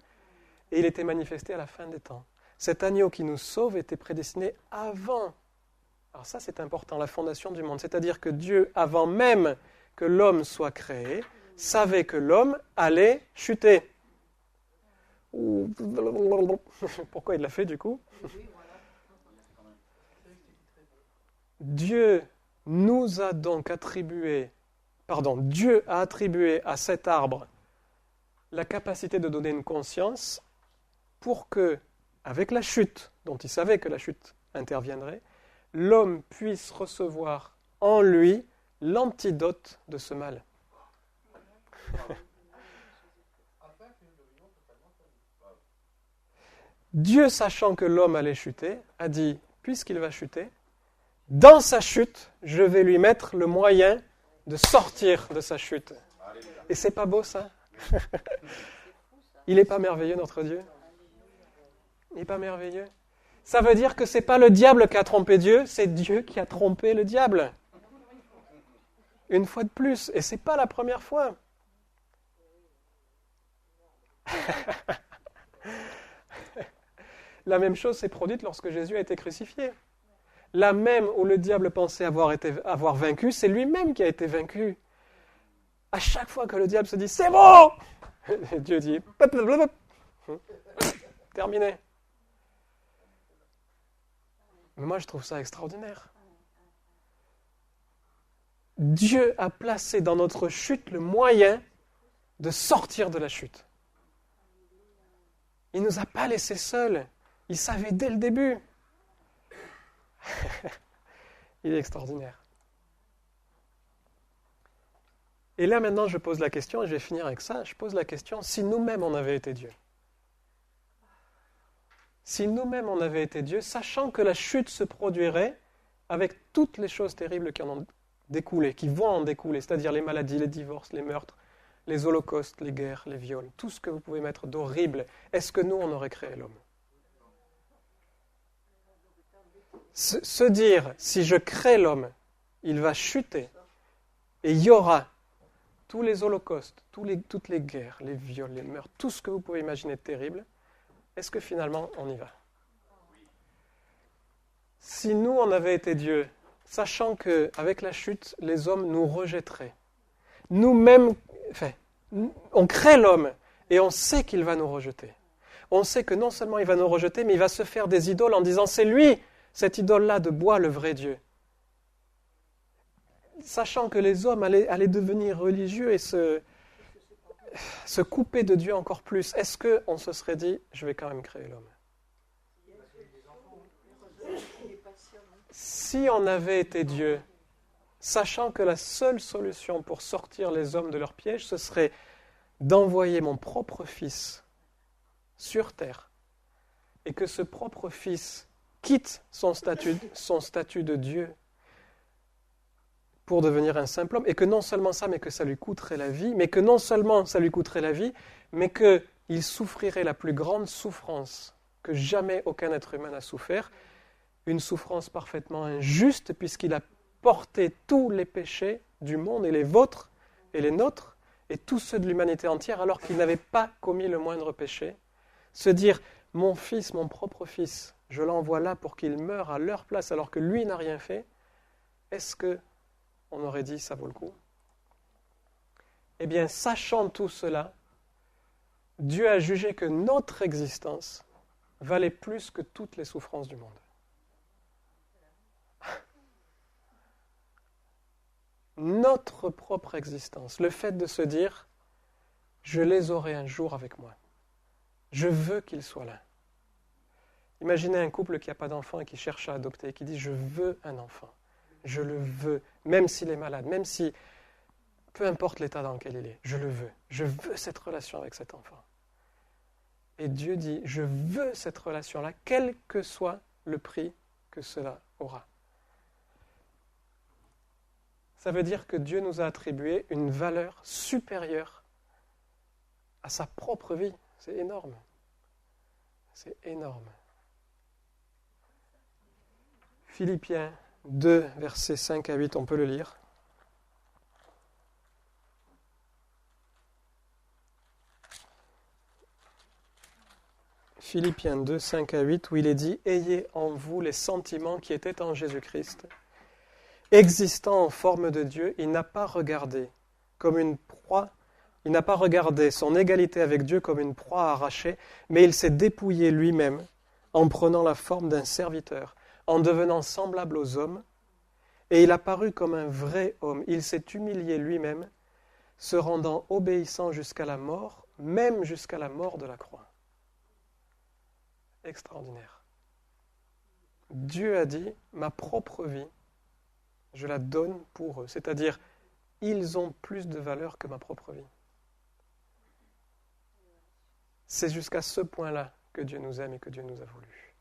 et il était manifesté à la fin des temps. Cet agneau qui nous sauve était prédestiné avant. Alors ça, c'est important, la fondation du monde. C'est-à-dire que Dieu, avant même que l'homme soit créé, savait que l'homme allait chuter. Pourquoi il l'a fait du coup ? Dieu nous a donc attribué, Dieu a attribué à cet arbre la capacité de donner une conscience pour que, avec la chute, dont il savait que la chute interviendrait, l'homme puisse recevoir en lui l'antidote de ce mal. Dieu, sachant que l'homme allait chuter, a dit, puisqu'il va chuter, dans sa chute, je vais lui mettre le moyen de sortir de sa chute. Et c'est pas beau ça ? Il n'est pas merveilleux notre Dieu ? Il n'est pas merveilleux ? Ça veut dire que ce n'est pas le diable qui a trompé Dieu, c'est Dieu qui a trompé le diable. Une fois de plus, et ce n'est pas la première fois. La même chose s'est produite lorsque Jésus a été crucifié. là même où le diable pensait avoir vaincu, c'est lui-même qui a été vaincu. À chaque fois que le diable se dit « c'est bon !» Dieu dit « terminé ». Mais moi, je trouve ça extraordinaire. Dieu a placé dans notre chute le moyen de sortir de la chute. Il ne nous a pas laissés seuls. Il savait dès le début. Il est extraordinaire. Et là, maintenant, je pose la question, et je vais finir avec ça. Je pose la question, si nous-mêmes, on avait été Dieu. Si nous-mêmes, on avait été Dieu, sachant que la chute se produirait avec toutes les choses terribles qui en ont découlé, qui vont en découler, c'est-à-dire les maladies, les divorces, les meurtres, les holocaustes, les guerres, les viols, tout ce que vous pouvez mettre d'horrible, est-ce que nous, on aurait créé l'homme ? Se dire, si je crée l'homme, il va chuter, et il y aura tous les holocaustes, toutes les guerres, les viols, les meurtres, tout ce que vous pouvez imaginer de terrible, est-ce que finalement, on y va ? Si nous, on avait été Dieu, sachant qu'avec la chute, les hommes nous rejetteraient, nous-mêmes, on crée l'homme et on sait qu'il va nous rejeter. On sait que non seulement il va nous rejeter, mais il va se faire des idoles en disant « c'est lui, cette idole-là de bois, le vrai Dieu ». Sachant que les hommes allaient devenir religieux et se couper de Dieu encore plus, est-ce qu'on se serait dit « je vais quand même créer l'homme ». Si on avait été Dieu, sachant que la seule solution pour sortir les hommes de leur piège, ce serait d'envoyer mon propre fils sur terre, et que ce propre fils quitte son statut de Dieu pour devenir un simple homme, et que non seulement ça, mais que ça lui coûterait la vie, mais qu'il souffrirait la plus grande souffrance que jamais aucun être humain n'a souffert, une souffrance parfaitement injuste, puisqu'il a porté tous les péchés du monde, et les vôtres, et les nôtres, et tous ceux de l'humanité entière, alors qu'il n'avait pas commis le moindre péché. Se dire, mon fils, mon propre fils, je l'envoie là pour qu'il meure à leur place, alors que lui n'a rien fait, est-ce qu'on aurait dit, ça vaut le coup ? Eh bien, sachant tout cela, Dieu a jugé que notre existence valait plus que toutes les souffrances du monde. Notre propre existence, le fait de se dire « je les aurai un jour avec moi, je veux qu'ils soient là ». Imaginez un couple qui n'a pas d'enfant et qui cherche à adopter, et qui dit « je veux un enfant, je le veux, même s'il est malade, même si, peu importe l'état dans lequel il est, je le veux, je veux cette relation avec cet enfant ». Et Dieu dit « je veux cette relation-là, quel que soit le prix que cela aura ». Ça veut dire que Dieu nous a attribué une valeur supérieure à sa propre vie. C'est énorme. C'est énorme. Philippiens 2, versets 5 à 8, on peut le lire. Philippiens 2, 5 à 8, où il est dit « Ayez en vous les sentiments qui étaient en Jésus-Christ. Existant en forme de Dieu, il n'a pas regardé comme une proie, il n'a pas regardé son égalité avec Dieu comme une proie arrachée, mais il s'est dépouillé lui-même en prenant la forme d'un serviteur, en devenant semblable aux hommes, et il a paru comme un vrai homme. Il s'est humilié lui-même, se rendant obéissant jusqu'à la mort, même jusqu'à la mort de la croix. » Extraordinaire. Dieu a dit, ma propre vie, je la donne pour eux. C'est-à-dire, ils ont plus de valeur que ma propre vie. C'est jusqu'à ce point-là que Dieu nous aime et que Dieu nous a voulu.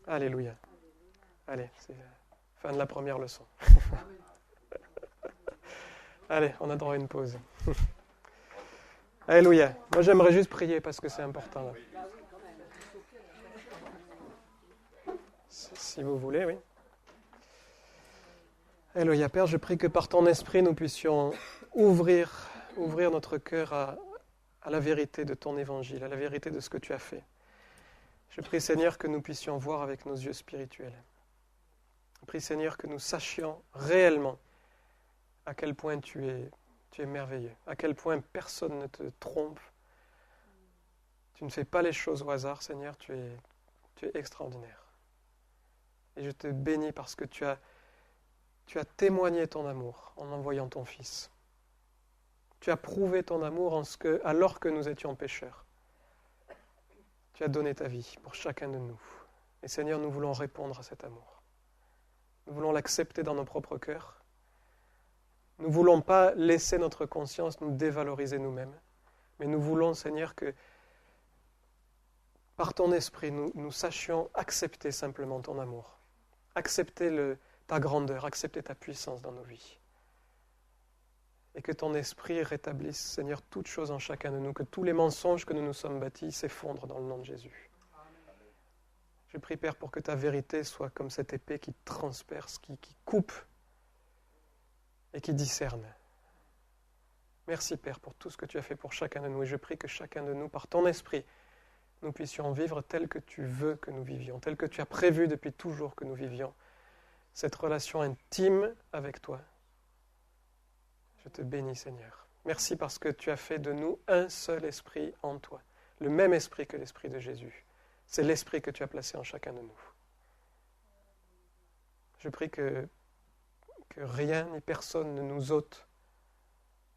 Alléluia. Allez, c'est la fin de la première leçon. Allez, on a droit à une pause. Alléluia. Moi, j'aimerais juste prier parce que c'est important. Là. Si vous voulez, oui. Alléluia. Père, je prie que par ton esprit, nous puissions ouvrir notre cœur à la vérité de ton évangile, à la vérité de ce que tu as fait. Je prie, Seigneur, que nous puissions voir avec nos yeux spirituels. Je prie, Seigneur, que nous sachions réellement à quel point tu es merveilleux, à quel point personne ne te trompe. Tu ne fais pas les choses au hasard, Seigneur, tu es extraordinaire. Et je te bénis parce que tu as témoigné ton amour en envoyant ton Fils. Tu as prouvé ton amour alors que nous étions pécheurs. Tu as donné ta vie pour chacun de nous. Et Seigneur, nous voulons répondre à cet amour. Nous voulons l'accepter dans nos propres cœurs. Nous ne voulons pas laisser notre conscience nous dévaloriser nous-mêmes, mais nous voulons, Seigneur, que par ton esprit, nous sachions accepter simplement ton amour, accepter ta grandeur, accepter ta puissance dans nos vies. Et que ton esprit rétablisse, Seigneur, toutes choses en chacun de nous, que tous les mensonges que nous nous sommes bâtis s'effondrent dans le nom de Jésus. Je prie, Père, pour que ta vérité soit comme cette épée qui transperce, qui coupe et qui discerne. Merci, Père, pour tout ce que tu as fait pour chacun de nous. Et je prie que chacun de nous, par ton esprit, nous puissions vivre tel que tu veux que nous vivions, tel que tu as prévu depuis toujours que nous vivions, cette relation intime avec toi. Je te bénis, Seigneur. Merci parce que tu as fait de nous un seul esprit en toi, le même esprit que l'esprit de Jésus. C'est l'esprit que tu as placé en chacun de nous. Je prie que rien ni personne ne nous ôte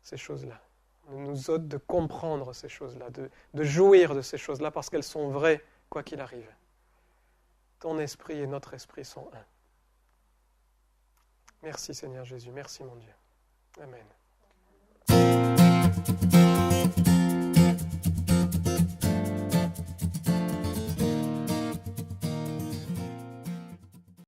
ces choses-là, ne nous ôte de comprendre ces choses-là, de jouir de ces choses-là parce qu'elles sont vraies, quoi qu'il arrive. Ton esprit et notre esprit sont un. Merci Seigneur Jésus, merci mon Dieu. Amen.